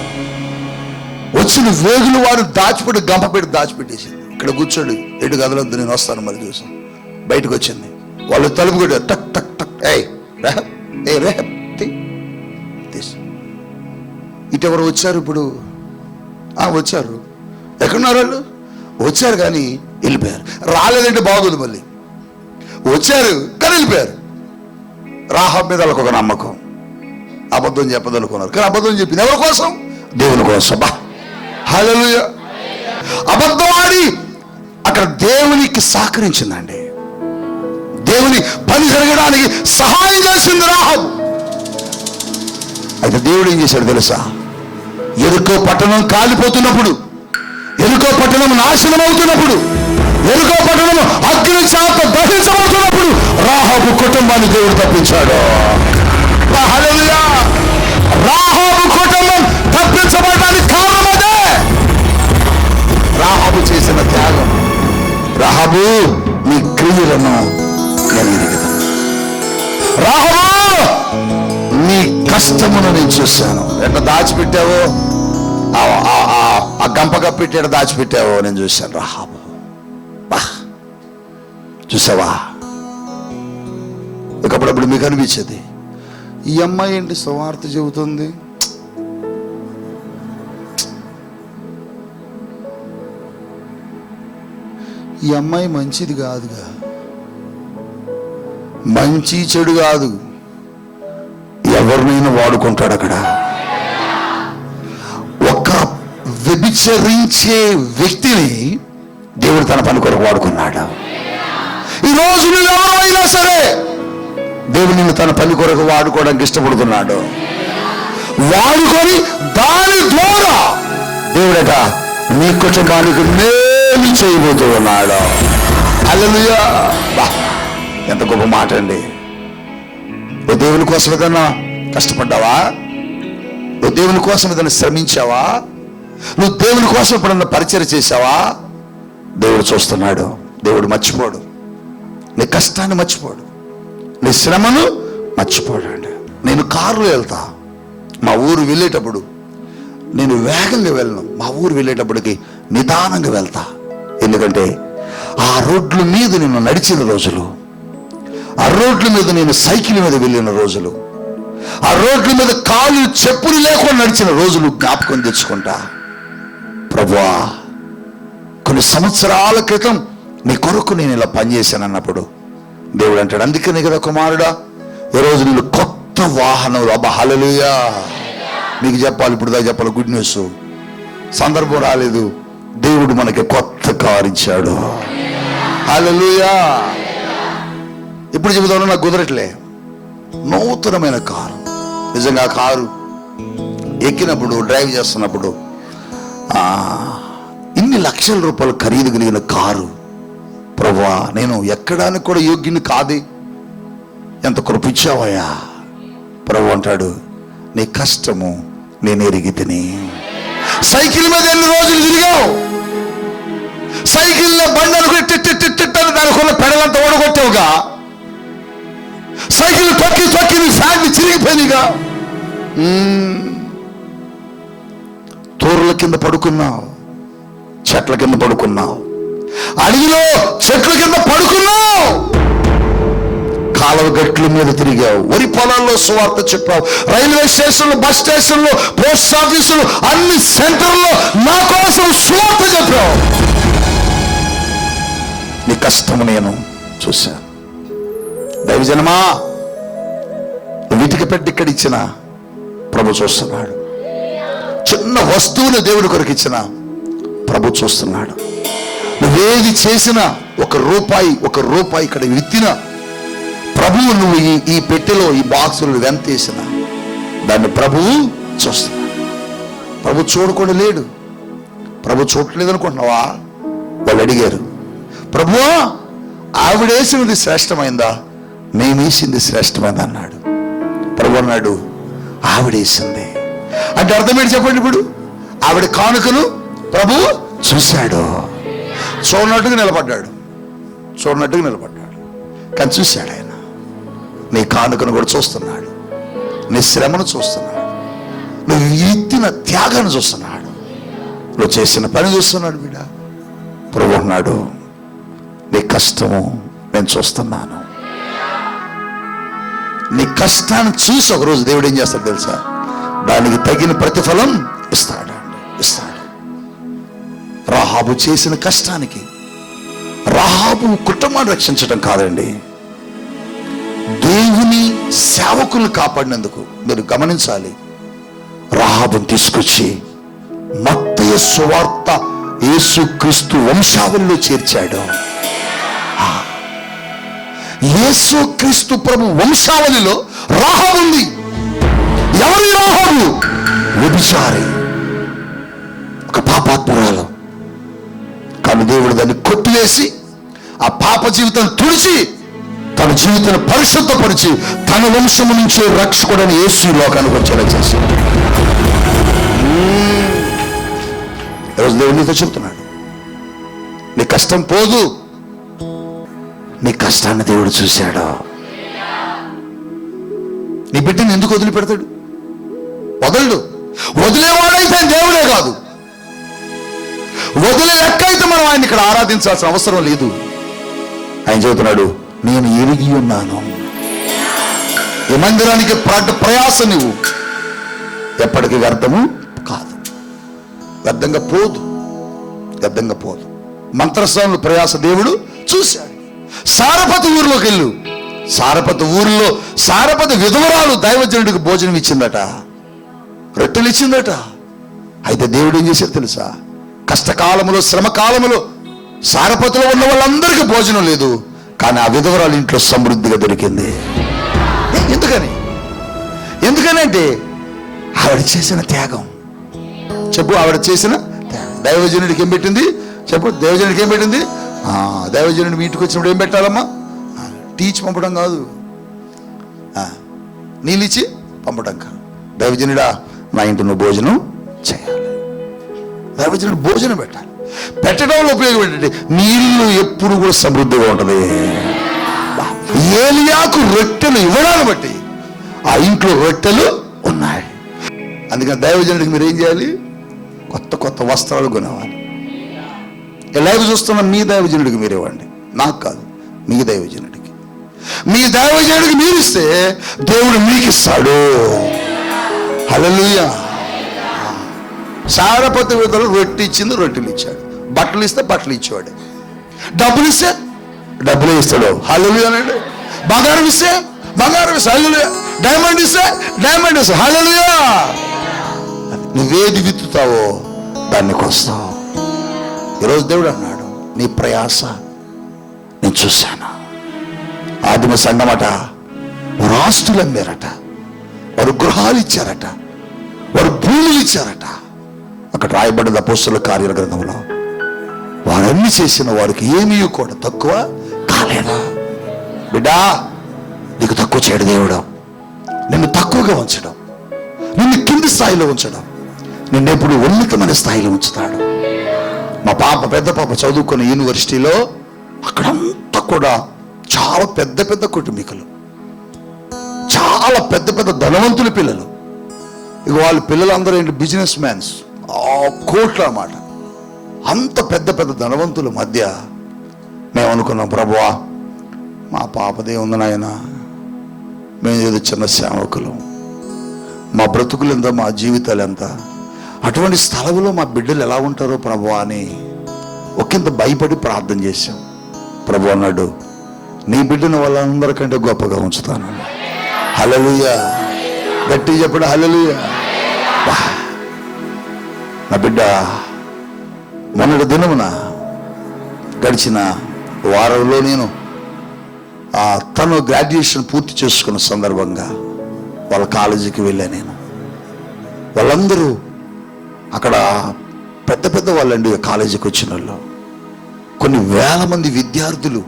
వచ్చిన వేగులు వారు దాచిపెట్టి గంప పెట్టి దాచిపెట్టేసింది. ఇక్కడ కూర్చోండి, ఎటు కదలొద్దు, నేను వస్తాను మళ్ళీ చూసాం. బయటకు వచ్చింది, వాళ్ళు తలుపు కొట్టారు, టక్ టక్ టక్. ఇటు ఎవరు వచ్చారు? ఇప్పుడు వచ్చారు. ఎక్కడున్నారు వాళ్ళు? వచ్చారు కానీ వెళ్ళిపోయారు. రాలేదంటే బాగోదు, మళ్ళీ వచ్చారు కానీ వెళ్ళిపోయారు. రాహాబు మీద వాళ్ళకు ఒక నమ్మకం, అబద్ధం చెప్పదనుకున్నారు కానీ అబద్ధం చెప్పింది ఎవరి కోసం? దేవుని కోసం. హల్లెలూయా. అబద్ధం ఆడి అక్కడ దేవునికి సహకరించిందండి, దేవుని పని జరగడానికి సహాయం చేసింది రాహాబు. అయితే దేవుడు ఏం చేశాడు తెలుసా? ఎరుకో పట్టణం కాలిపోతున్నప్పుడు, ఎరుకో పట్టణం నాశనం అవుతున్నప్పుడు, ఎరుకో పట్టణం అగ్ని చేత దహించబడుతున్నప్పుడు రాహాబు కుటుంబాన్ని దేవుడు తప్పించాడు. హల్లెలూయా! రాహాబు కుటుంబం తప్పించబడడానికి కారణం అదే, రాహాబు చేసిన త్యాగం. రాహాబు, నీ క్రియలను నేను ఎరుగుతాను. రాహాబు, నీ కష్టమును నేను చూశాను. ఎట్లా దాచిపెట్టావో, ఆ గంప కప్పెట్టాడు దాచిపెట్టావో నేను చూశాను. రాహాబు, బా చూసావా? ఒకప్పుడప్పుడు మీకు అనిపించేది, ఈ అమ్మాయి ఏంటి సువార్త చెబుతుంది, ఈ అమ్మాయి మంచిది కాదుగా, మంచి చెడు కాదు, ఎవరినైనా వాడుకుంటాడు. అక్కడ ఒక వ్యభిచరించే వ్యక్తిని దేవుడు తన పని కొరకు వాడుకున్నాడు. ఈరోజు నువ్వు ఎవరైనా సరే దేవుడు నిన్ను తన పని కొరకు వాడుకోవడానికి ఇష్టపడుతున్నాడు. వాడుకొని దాని ద్వారా దేవుడట నీ కుటుంబానికి మేలు చేయబోతూ ఉన్నాడు. హల్లెలూయా! ఎంత గొప్ప మాట అండి. నువ్వు దేవుని కోసం ఏదైనా కష్టపడ్డావా? నువ్వు దేవుని కోసం ఏదైనా శ్రమించావా? నువ్వు దేవుని కోసం ఎప్పుడన్నా పరిచయం చేశావా? దేవుడు చూస్తున్నాడు. దేవుడు మర్చిపోడు, నీ కష్టాన్ని మర్చిపోడు, నీ శ్రమను మర్చిపోడు. నేను కారులో వెళ్తా, మా ఊరు వెళ్ళేటప్పుడు నేను వేగంగా వెళ్ళను. మా ఊరు వెళ్ళేటప్పటికి నిదానంగా వెళ్తా. ఎందుకంటే ఆ రోడ్ల మీద నేను నడిచిన రోజులు, ఆ రోడ్ల మీద నేను సైకిల్ మీద వెళ్ళిన రోజులు, ఆ రోడ్ల మీద కాళ్ళు చెప్పులు లేకుండా నడిచిన రోజులు జ్ఞాపకం తెచ్చుకుంటా. ప్రభువా, కొన్ని సంవత్సరాల క్రితం నీ కొరకు నేను ఇలా పనిచేశాను అన్నప్పుడు దేవుడు అంటాడు, అందుకనే కదా కుమారుడా ఈరోజు నేను కొత్త వాహనం. అబ్బా హల్లెలూయా! మీకు చెప్పాలి, ఇప్పుడు దాకా చెప్పాలి. గుడ్ న్యూస్, సందర్భం రాలేదు, దేవుడు మనకి కొత్త కారు ఇచ్చాడు. హల్లెలూయా! ఇప్పుడు చెబుతాను, నాకు కుదరట్లే. నూతనమైన కారు, నిజంగా కారు ఎక్కినప్పుడు, డ్రైవ్ చేస్తున్నప్పుడు ఇన్ని లక్షల రూపాయలు ఖరీదు కలిగిన కారు, ప్రభువా నేను ఎక్కడానికి కూడా యోగ్యుని కాదే, ఎంత కృపించావయ్యా. ప్రభు అంటాడు, నీ కష్టము నేను ఎరిగి తిని. సైకిల్ మీద ఎన్ని రోజులు తిరిగావు? సైకిల్లో బండలు తిట్టని దానికున్న పెడలంతా ఓడగొట్టావుగా. సైకిల్ తొక్కి తొక్కి నీ ఫ్యాన్ చిరిగిపోయినాయిగా. తోరుల కింద పడుకున్నావు, చెట్ల కింద పడుకున్నావు, అడవిలో చెట్ల కింద పడుకున్నావు, కాలువ గట్ల మీద తిరిగావు, వరి పొలాల్లో సువార్త చెప్పావు, రైల్వే స్టేషన్లు, బస్ స్టేషన్లు, పోస్ట్ ఆఫీసులు, అన్ని సెంటర్లో నా కోసం సువార్త చెప్పావు. నీ కష్టము నేను చూశాను. దైవజనమా, వీటికి పెట్టి ఇక్కడ ఇచ్చిన ప్రభు చూస్తున్నాడు. చిన్న వస్తువులు దేవుడి కొరకు ఇచ్చిన ప్రభు చూస్తున్నాడు. నువ్వేది చేసినా ఒక రూపాయి ఇక్కడ విత్తిన ప్రభువు, నువ్వు ఈ పెట్టెలో ఈ బాక్సులు వెంతేసిన దాన్ని ప్రభువు చూస్తున్నాడు. ప్రభు చూడకుండా లేడు. ప్రభు చూడలేదు అనుకుంటున్నావా? వాళ్ళు అడిగారు, ప్రభువా ఆవిడేసినది శ్రేష్టమైందా, మేమేసింది శ్రేష్టమైందా అన్నాడు. ప్రభు అన్నాడు, ఆవిడేసింది అంటే అర్థమేంటి చెప్పండి. ఇప్పుడు ఆవిడ కానుకను ప్రభు చూశాడు. చూడనట్టుగా నిలబడ్డాడు కానీ చూశాడు. ఆయన నీ కానుకను కూడా చూస్తున్నాడు, నీ శ్రమను చూస్తున్నాడు, నువ్వు ఎత్తిన త్యాగాన్ని చూస్తున్నాడు, నువ్వు చేసిన పని చూస్తున్నాడు. బిడ్డ, ప్రభు అన్నాడు, నీ కష్టము నేను చూస్తున్నాను. నీ కష్టాన్ని చూసి ఒకరోజు దేవుడు ఏం చేస్తాడు తెలుసా? దానికి తగిన ప్రతిఫలం ఇస్తాడు. రాహాబు చేసిన కష్టానికి, రాహాబు కుటుంబాన్ని రక్షించడం కాదండి, దేవుని సేవకులను కాపాడినందుకు మీరు గమనించాలి. రాహాబుని తీసుకొచ్చి మత్తయి సువార్త యేసుక్రీస్తు వంశావళిలో చేర్చాడు. యేసుక్రీస్తు ప్రభు వంశావళిలో రాహాబు ఉంది. ఎవరి రాహాబు? వ్యభిచారి, పాపాత్మురాలు. కానీ దేవుడు దాన్ని కొట్టివేసి ఆ పాప జీవితాన్ని తుడిచి తన జీవితాన్ని పరిశుద్ధపరిచి తన వంశము నుంచి రక్షకుడని యేసు ఈ లోకానికి వచ్చేలా చేశాడు. ఈరోజు దేవుడు నీతో చెప్తున్నాడు, నీ కష్టం పోదు, నీ కష్టాన్ని దేవుడు చూశాడు. నీ బిడ్డని ఎందుకు వదిలిపెడతాడు? వదలడు. వదిలేవాడైతే దేవుడే కాదు, వదిలే లెక్క అయితే మనం ఆయన ఇక్కడ ఆరాధించాల్సిన అవసరం లేదు. ఆయన చెబుతున్నాడు, నేను ఎరిగి ఉన్నాను. ఈ మందిరానికి ప్రయాస నువ్వు ఎప్పటికీ వ్యర్థము కాదు, వ్యర్థంగా పోదు, వ్యర్థంగా పోదు. మంత్రస్వాముల ప్రయాస దేవుడు చూశాడు. సారపతి ఊరిలోకి వెళ్ళు. సారపతి ఊరిలో సారపతి విధవరాలు దైవజనుడికి భోజనం ఇచ్చిందట, రొట్టెలు ఇచ్చిందట. అయితే దేవుడు ఏం చేశాడు తెలుసా? కష్టకాలములో శ్రమకాలములో సారపతిలో ఉన్న వాళ్ళందరికీ భోజనం లేదు, కానీ ఆ విధవరాలు ఇంట్లో సమృద్ధిగా దొరికింది. ఎందుకనంటే ఆవిడ చేసిన త్యాగం. చెప్పు, ఆవిడ చేసిన దైవజనుడికి ఏం పెట్టింది? చెప్పు, దైవజనుడికి ఏం పెట్టింది? దైవజనుడి మీ ఇంటికి వచ్చినప్పుడు ఏం పెట్టాలమ్మా? టీచి పంపడం కాదు, నీళ్ళిచ్చి పంపడం కాదు. దైవజనుడా, నా ఇంటి నువ్వు భోజనం చేయాలి. దైవజనుడు భోజనం పెట్టాలి. పెట్టడంలో ఉపయోగం ఏంటంటే నీళ్లు ఎప్పుడు కూడా సమృద్ధిగా ఉంటుంది. ఏలియాకు రొట్టెలు ఇవ్వడాన్ని బట్టి ఆ ఇంట్లో రొట్టెలు ఉన్నాయి. అందుకని దైవజనుడికి మీరు ఏం చేయాలి? కొత్త కొత్త వస్త్రాలు కొనేవాలి. ఎలాగ చూస్తున్నా మీ దైవజనుడికి మీరు ఇవ్వండి, నాకు కాదు, మీ దైవజనుడికి. మీ దైవజనుడికి మీరు ఇస్తే దేవుడు మీకు ఇస్తాడు. హల్లెలూయా. సారపతి విధులు రొట్టె ఇచ్చింది, రొట్టెలు ఇచ్చాడు. బట్టలు ఇస్తే బట్టలు ఇచ్చేవాడు. డబ్బులు ఇస్తే డబ్బులు ఇస్తాడు. హల్లెలూయా అనండి. బంగారం ఇస్తే బంగారం ఇస్తే హల్లెలూయా. డైమండ్ ఇస్తే డైమండ్ ఇస్తే హల్లెలూయా. నువ్వేది విత్తుతావో దాన్ని కోస్తావు. ఈరోజు దేవుడు అన్నాడు, నీ ప్రయాస నేను చూశాను. ఆదిమ సంఘమట, వారు ఆస్తులు అమ్మారట, వారు గృహాలు ఇచ్చారట, వారు భూములు ఇచ్చారట. అక్కడ రాయబడ్డ అపోస్తలుల కార్యాల గ్రంథంలో వారన్నీ చేసిన వారికి ఏమీ కూడా తక్కువ కాలేదా? బిడ్డా, నీకు తక్కువ చేయడు దేవుడు. నిన్ను తక్కువగా ఉంచడం, నిన్ను కింది స్థాయిలో ఉంచడం, నిన్నెప్పుడు ఉన్నతమైన స్థాయిలో ఉంచుతాడు. మా పాప, పెద్ద పాప చదువుకున్న యూనివర్సిటీలో అక్కడంతా కూడా చాలా పెద్ద పెద్ద కుటుంబీకులు, చాలా పెద్ద పెద్ద ధనవంతుల పిల్లలు. ఇక వాళ్ళ పిల్లలందరూ ఏంటి? బిజినెస్ మ్యాన్స్, కోట్లు అన్నమాట. అంత పెద్ద పెద్ద ధనవంతుల మధ్య మేము అనుకున్నాం, ప్రభువా మా పాపదే ఉంది నాయన, మేము ఏదో చిన్న సేవకులు, మా బ్రతుకులు ఎంత, మా జీవితాలు ఎంత, అటువంటి స్థలంలో మా బిడ్డలు ఎలా ఉంటారో ప్రభువా అని ఒకంత భయపడి ప్రార్థన చేశాం. ప్రభు అన్నాడు, నీ బిడ్డను వాళ్ళందరికంటే గొప్పగా ఉంచుతాను. హల్లెలూయా. గట్టి చెప్పడు హల్లెలూయా. నా బిడ్డ మొన్నటి దినమున గడిచిన వారంలో నేను తను గ్రాడ్యుయేషన్ పూర్తి చేసుకున్న సందర్భంగా వాళ్ళ కాలేజీకి వెళ్ళా. నేను వాళ్ళందరూ అక్కడ పెద్ద పెద్ద వాళ్ళండి, కాలేజీకి వచ్చిన వాళ్ళు కొన్ని వేల మంది విద్యార్థులు,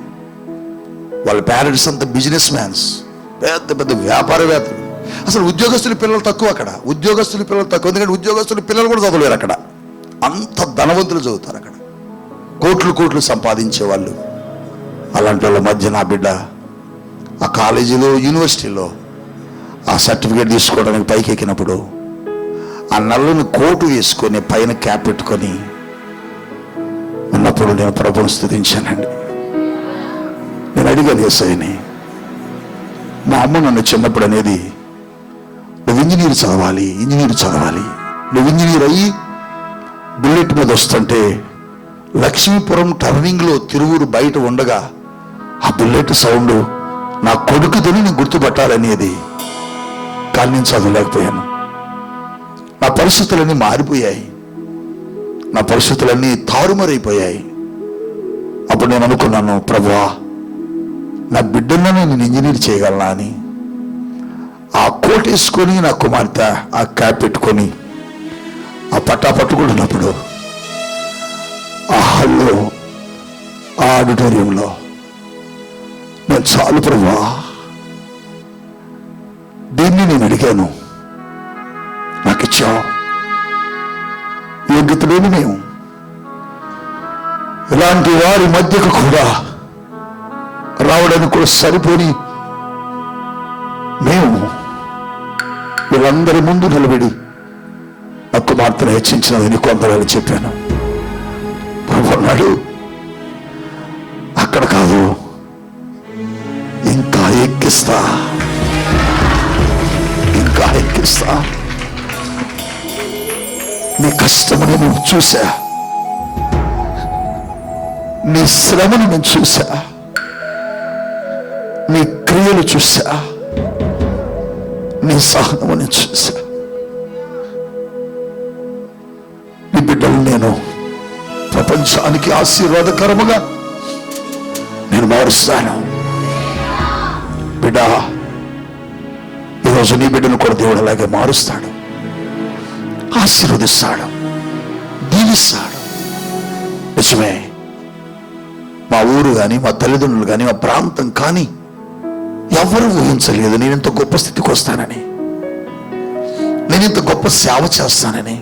వాళ్ళ పేరెంట్స్ అంతా బిజినెస్ మ్యాన్స్, పెద్ద పెద్ద వ్యాపారవేత్తలు. అసలు ఉద్యోగస్తుల పిల్లలు తక్కువ అక్కడ, ఉద్యోగస్తుల పిల్లలు తక్కువ. ఎందుకంటే ఉద్యోగస్తుల పిల్లలు కూడా చదవలేరు అక్కడ, అంత ధనవంతులు చదువుతారు అక్కడ, కోట్లు కోట్లు సంపాదించే వాళ్ళు. అలాంటి వాళ్ళ మధ్య నా బిడ్డ ఆ కాలేజీలో, యూనివర్సిటీలో ఆ సర్టిఫికేట్ తీసుకోవడానికి పైకి ఎక్కినప్పుడు ఆ నల్లని కోటు వేసుకొని పైన క్యాప్ పెట్టుకొని ఉన్నప్పుడు నేను ప్రభువును స్తుతించానండి. నేను అడిగాను యేసయ్యని, మా అమ్మ నన్ను చిన్నప్పుడు అనేది, నువ్వు ఇంజనీర్ చదవాలి, ఇంజనీర్ చదవాలి, నువ్వు ఇంజనీర్ అయ్యి బుల్లెట్ మీద వస్తుంటే లక్ష్మీపురం టర్నింగ్లో తిరువురు బయట ఉండగా ఆ బుల్లెట్ సౌండ్ నా కొడుకుదని నేను గుర్తుపట్టాలనేది. కానీ నేను చదవలేకపోయాను. నా పరిస్థితులన్నీ మారిపోయాయి, నా పరిస్థితులన్నీ తారుమారైపోయాయి. అప్పుడు నేను అనుకున్నాను, ప్రభువా నా బిడ్డలను నేను ఇంజనీర్ చేయగలనా అని. ఆ కోట్ వేసుకొని నా కుమార్తె ఆ క్యాప్ పెట్టుకొని ఆ పట్టా పట్టుకుంటున్నప్పుడు ఆ హాల్లో, ఆ ఆడిటోరియంలో నేను చాలు ప్రభువా, దీన్ని నేను అడిగాను, నాకు ఇచ్చావు. యోగ్యత లేని మేము ఇలాంటి వారి మధ్యకు కూడా రావడానికి కూడా సరిపోని మేము వీళ్ళందరి ముందు నిలబడి నా కుమార్తెను హెచ్చించినదని కొందరని చెప్పాను. ప్రభు అన్నాడు, అక్కడ కాదు, ఇంకా ఎక్కిస్తా, ఇంకా ఎక్కిస్తా. నీ కష్టమని నేను చూశా, నీ శ్రమను నేను చూశా, నీ క్రియలు చూశా, నీ సహనము నేను చూశా. నీ బిడ్డలు నేను ప్రపంచానికి ఆశీర్వాదకరముగా నేను మారుస్తాను. బిడ్డ, ఈరోజు నీ బిడ్డను కూడా దేవుడు అలాగే మారుస్తాడు, ఆశీర్వదిస్తాడు, దీవిస్తాడు. నిజమే, మా ఊరు కానీ, మా తల్లిదండ్రులు కానీ, మా ప్రాంతం కానీ ఎవరు ఊహించలేదు నేను ఇంత గొప్ప స్థితికి వస్తానని, నేను ఇంత గొప్ప సేవ చేస్తానని,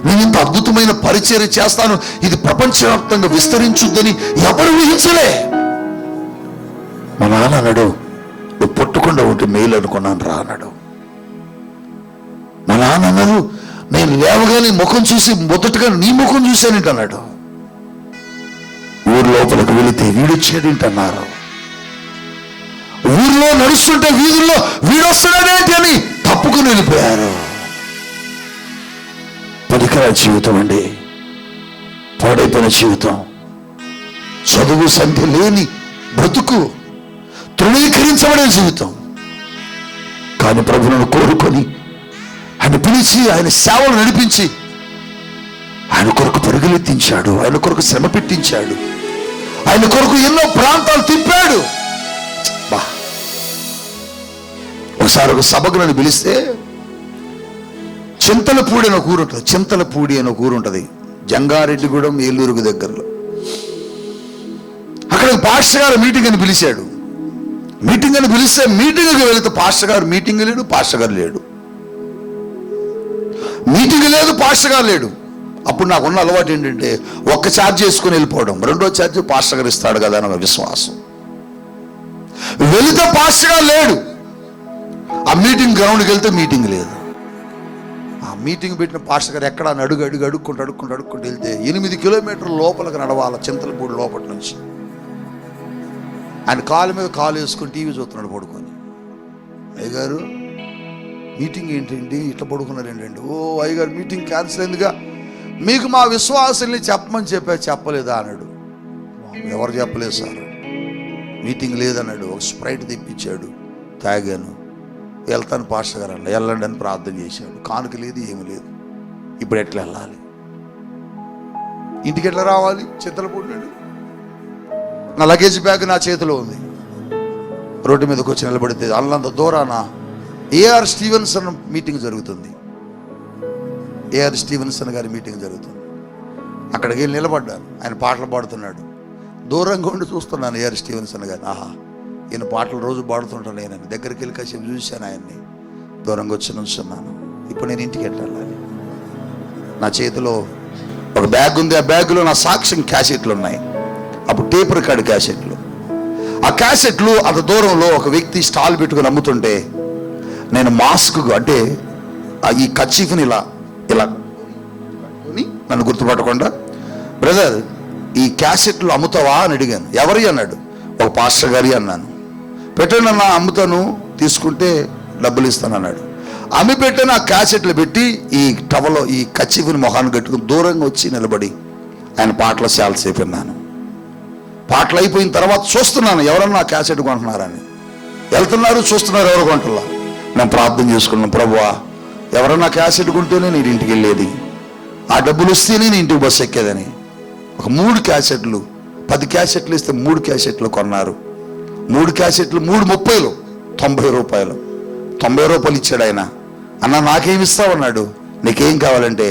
నేను ఇంత అద్భుతమైన పరిచర్య చేస్తాను, ఇది ప్రపంచవ్యాప్తంగా విస్తరించుద్దని ఎవరు ఊహించలే. మా నాన్న అన్నాడు, నువ్వు పుట్టకుండా ఉంటే మేలు అనుకున్నాను రా అన్నాడు. మా నాన్న అన్నారు, నేను లేవగానే ముఖం చూసి మొదటగా నీ ముఖం చూశానంట అన్నాడు. ఊరు లోపలికి వెళితే వీడొచ్చాడంటన్నారు. ఊర్లో నడుస్తుంటే వీధుల్లో వీడొస్తున్నాడేంటి అని తప్పుకుని వెళ్ళిపోయారు. పనికిరా జీవితం అండి, పాడైపోయిన జీవితం, చదువు సంఖ్య లేని బ్రతుకు, తృణీకరించబడే జీవితం. కానీ ప్రభువును కోరుకొని ఆయన పిలిచి ఆయన సేవలు నడిపించి ఆయన కొరకు పరుగులెత్తించాడు, ఆయన కొరకు శ్రమ పెట్టించాడు, ఆయన కొరకు ఎన్నో ప్రాంతాలు తిప్పాడు. ఒకసారి ఒక సభకు నన్ను పిలిస్తే, చింతలపూడి అని ఒక ఊరు ఉంటుంది, చింతలపూడి అని ఒక ఊరు ఉంటుంది, జంగారెడ్డిగూడెం ఏలూరుకు దగ్గరలో. అక్కడ పాస్టర్ గారు మీటింగ్ అని పిలిచాడు. మీటింగ్ అని పిలిస్తే మీటింగ్కి వెళితే పాస్టర్ గారు మీటింగ్ లేడు, పాస్టర్ గారు లేడు, మీటింగ్ లేదు, పాస్టర్ గారు లేడు. అప్పుడు నాకున్న అలవాటు ఏంటంటే ఒక్క ఛార్జ్ చేసుకుని వెళ్ళిపోవడం, రెండో ఛార్జ్ పాస్టర్ గారు ఇస్తాడు కదా అని విశ్వాసం. వెళితే పాస్టర్ గారు లేడు, ఆ మీటింగ్ గ్రౌండ్కి వెళ్తే మీటింగ్ లేదు. ఆ మీటింగ్ పెట్టిన పాస్టర్ గారు ఎక్కడ అడుక్కుంటూ వెళ్తే 8 కిలోమీటర్ల లోపలికి నడవాలి, చింతలపూడి లోపల నుంచి. ఆయన కాలు మీద కాలు వేసుకొని టీవీ చూస్తున్నాడు పడుకొని. అయ్యగారు మీటింగ్ ఏంటండి ఇట్లా పడుకున్నారు ఏంటండి? ఓ అయ్యగారు మీటింగ్ క్యాన్సిల్ అయిందిగా, మీకు మా విశ్వాసాన్ని చెప్పమని చెప్పలేదా అన్నాడు. ఎవరు చెప్పలేదు సార్, మీటింగ్ లేదన్నాడు. ఒక స్ప్రైట్ తెప్పించాడు, తాగాను, వెళ్తాను పాస్టర్ గారు అన్న, వెళ్ళండి అని ప్రార్థన చేశాడు. కానుక లేదు, ఏమి లేదు. ఇప్పుడు ఎట్లా వెళ్ళాలి, ఇంటికి ఎట్లా రావాలి? చింతలపూడి నుండి నా లగేజ్ బ్యాగ్ నా చేతిలో ఉంది. రోడ్డు మీదకి వచ్చి నిలబడితే అల్లంత దూరాన ఏఆర్ స్టీవెన్సన్ మీటింగ్ జరుగుతుంది. ఏఆర్ స్టీవెన్సన్ గారి మీటింగ్ జరుగుతుంది. అక్కడికి వెళ్ళి నిలబడ్డాను, ఆయన పాటలు పాడుతున్నాడు. దూరంగా ఉండి చూస్తున్నాను ఏఆర్ స్టీవెన్సన్ గారిని. ఆహా, ఈయన పాటలు రోజు పాడుతుంటాను. నేను దగ్గరికి వెళ్ళి కాసేపు చూశాను ఆయన్ని, దూరంగా వచ్చి నుంచున్నాను. ఇప్పుడు నేను ఇంటికి వెళ్ళాలి. నా చేతిలో ఒక బ్యాగ్ ఉంది, ఆ బ్యాగ్లో నా సాక్ష్యం క్యాసెట్లు ఉన్నాయి. అప్పుడు టేప్ రికార్డ్ క్యాసెట్లు. ఆ క్యాసెట్లు అంత దూరంలో ఒక వ్యక్తి స్టాల్ పెట్టుకుని అమ్ముతుంటే నేను మాస్క్ అంటే ఈ కర్చీఫ్ని ఇలా ఇలా నన్ను గుర్తుపట్టకుండా, బ్రదర్ ఈ క్యాసెట్లు అమ్ముతావా అని అడిగాను. ఎవరి అన్నాడు. ఒక పాస్టర్ గారి అన్నాను. పెట్టండి అన్న, అమ్ముతాను, తీసుకుంటే డబ్బులు ఇస్తాను అన్నాడు. అమ్మి పెట్టిన ఆ క్యాసెట్లు పెట్టి ఈ టవలో ఈ కర్చీఫ్ని మొహాన్ని కట్టుకుని దూరంగా వచ్చి నిలబడి ఆయన పాటలు చాలాసేపు విన్నాను. పాటలు అయిపోయిన తర్వాత చూస్తున్నాను ఎవరన్నా ఆ క్యాసెట్ కొంటున్నారని. వెళ్తున్నారు, చూస్తున్నారు, ఎవరు కొంటున్నా. నేను ప్రార్థన చేసుకున్నాను, ప్రభువా ఎవరన్నా క్యాసెట్ కొంటేనే నేను ఇంటికి వెళ్ళేది, ఆ డబ్బులు వస్తేనే నేను ఇంటికి బస్సు ఎక్కేదని. ఒక 3 క్యాసెట్లు 10 క్యాసెట్లు ఇస్తే 3 క్యాసెట్లు కొన్నారు. 3 క్యాసెట్లు 3 30 90 రూపాయలు. 90 రూపాయలు ఇచ్చాడు ఆయన. అన్న నాకేమి ఇస్తావు అన్నాడు. నీకేం కావాలంటే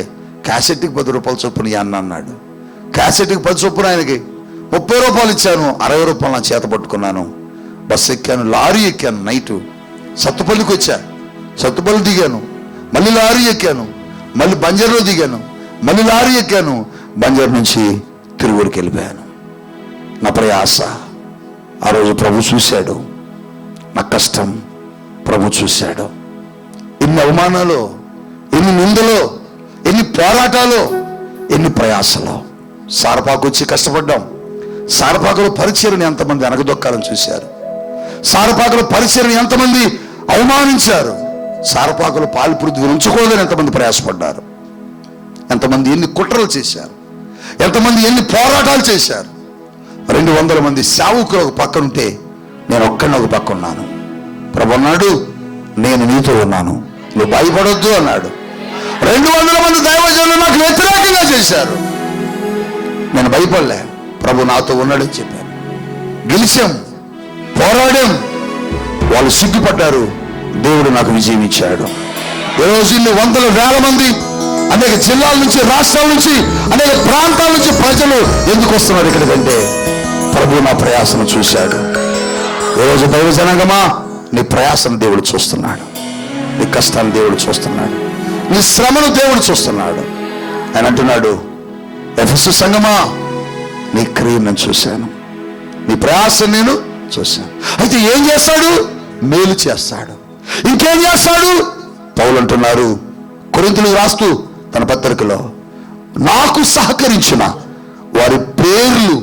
క్యాసెట్కి 10 రూపాయలు చొప్పున అన్న అన్నాడు. క్యాసెట్కి 10 చొప్పున ఆయనకి 30 రూపాయలు ఇచ్చాను. 60 రూపాయలు నా చేత పట్టుకున్నాను. బస్సు ఎక్కాను, లారీ ఎక్కాను. నైటు సత్తుపల్లికి వచ్చా, సత్తుపల్లి దిగాను, మళ్ళీ లారీ ఎక్కాను, మళ్ళీ బంజర్లో దిగాను, మళ్ళీ లారీ ఎక్కాను. బంజర్ నుంచి తిరువురికి వెళ్ళిపోయాను. నా ప్రయాస ఆ రోజు ప్రభు చూశాడు, నా కష్టం ప్రభు చూశాడు. ఎన్ని అవమానాలు, ఎన్ని నిందలు, ఎన్ని పోరాటాలు, ఎన్ని ప్రయాసలు. సారపాకు వచ్చి కష్టపడ్డాం. సారపాకులో పరిచయని ఎంతమంది అనగదొక్కాలని చూశారు. సారపాకులో పరిచయని ఎంతమంది అవమానించారు. సారపాకులో పాలు పృథ్వీ ఉంచుకోలేని ఎంతమంది ప్రయాసపడ్డారు. ఎంతమంది ఎన్ని కుట్రలు చేశారు, ఎంతమంది ఎన్ని పోరాటాలు చేశారు. 200 మంది సేవకులు ఒక పక్కన ఉంటే నేను ఒక్కడిని ఒక పక్క ఉన్నాను. ప్రభు అన్నాడు, నేను నీతో ఉన్నాను, నువ్వు భయపడొద్దు అన్నాడు. 200 మంది దైవజనులు నాకు వ్యతిరేకంగా చేశారు, నేను భయపడలే, ప్రభు నాతో ఉన్నాడని చెప్పాను. గెలిచాం, పోరాడాం, వాళ్ళు సిగ్గుపడ్డారు, దేవుడు నాకు విజయం ఇచ్చాడు. ఈరోజు ఇన్ని వందల వేల మంది అనేక జిల్లాల నుంచి, రాష్ట్రాల నుంచి, అనేక ప్రాంతాల నుంచి ప్రజలు ఎందుకు వస్తున్నారు ఇక్కడికంటే ప్రభు నా ప్రయాసను చూశాడు. ఈరోజు దైవ జనాంగమా, నీ ప్రయాసను దేవుడు చూస్తున్నాడు, నీ కష్టాన్ని దేవుడు చూస్తున్నాడు, నీ శ్రమను దేవుడు చూస్తున్నాడు. ఆయన అంటున్నాడు, ఎఫెసు సంగమా, నీ క్రియను నేను చూశాను, నీ ప్రయాసం నేను చూశాను. అయితే ఏం చేస్తాడు? మేలు చేస్తాడు. ఇంకేం చేస్తాడు? పౌలు అంటున్నారు కొరింథీయులకు రాస్తూ తన పత్రికలో, నాకు సహకరించిన వారి పేర్లు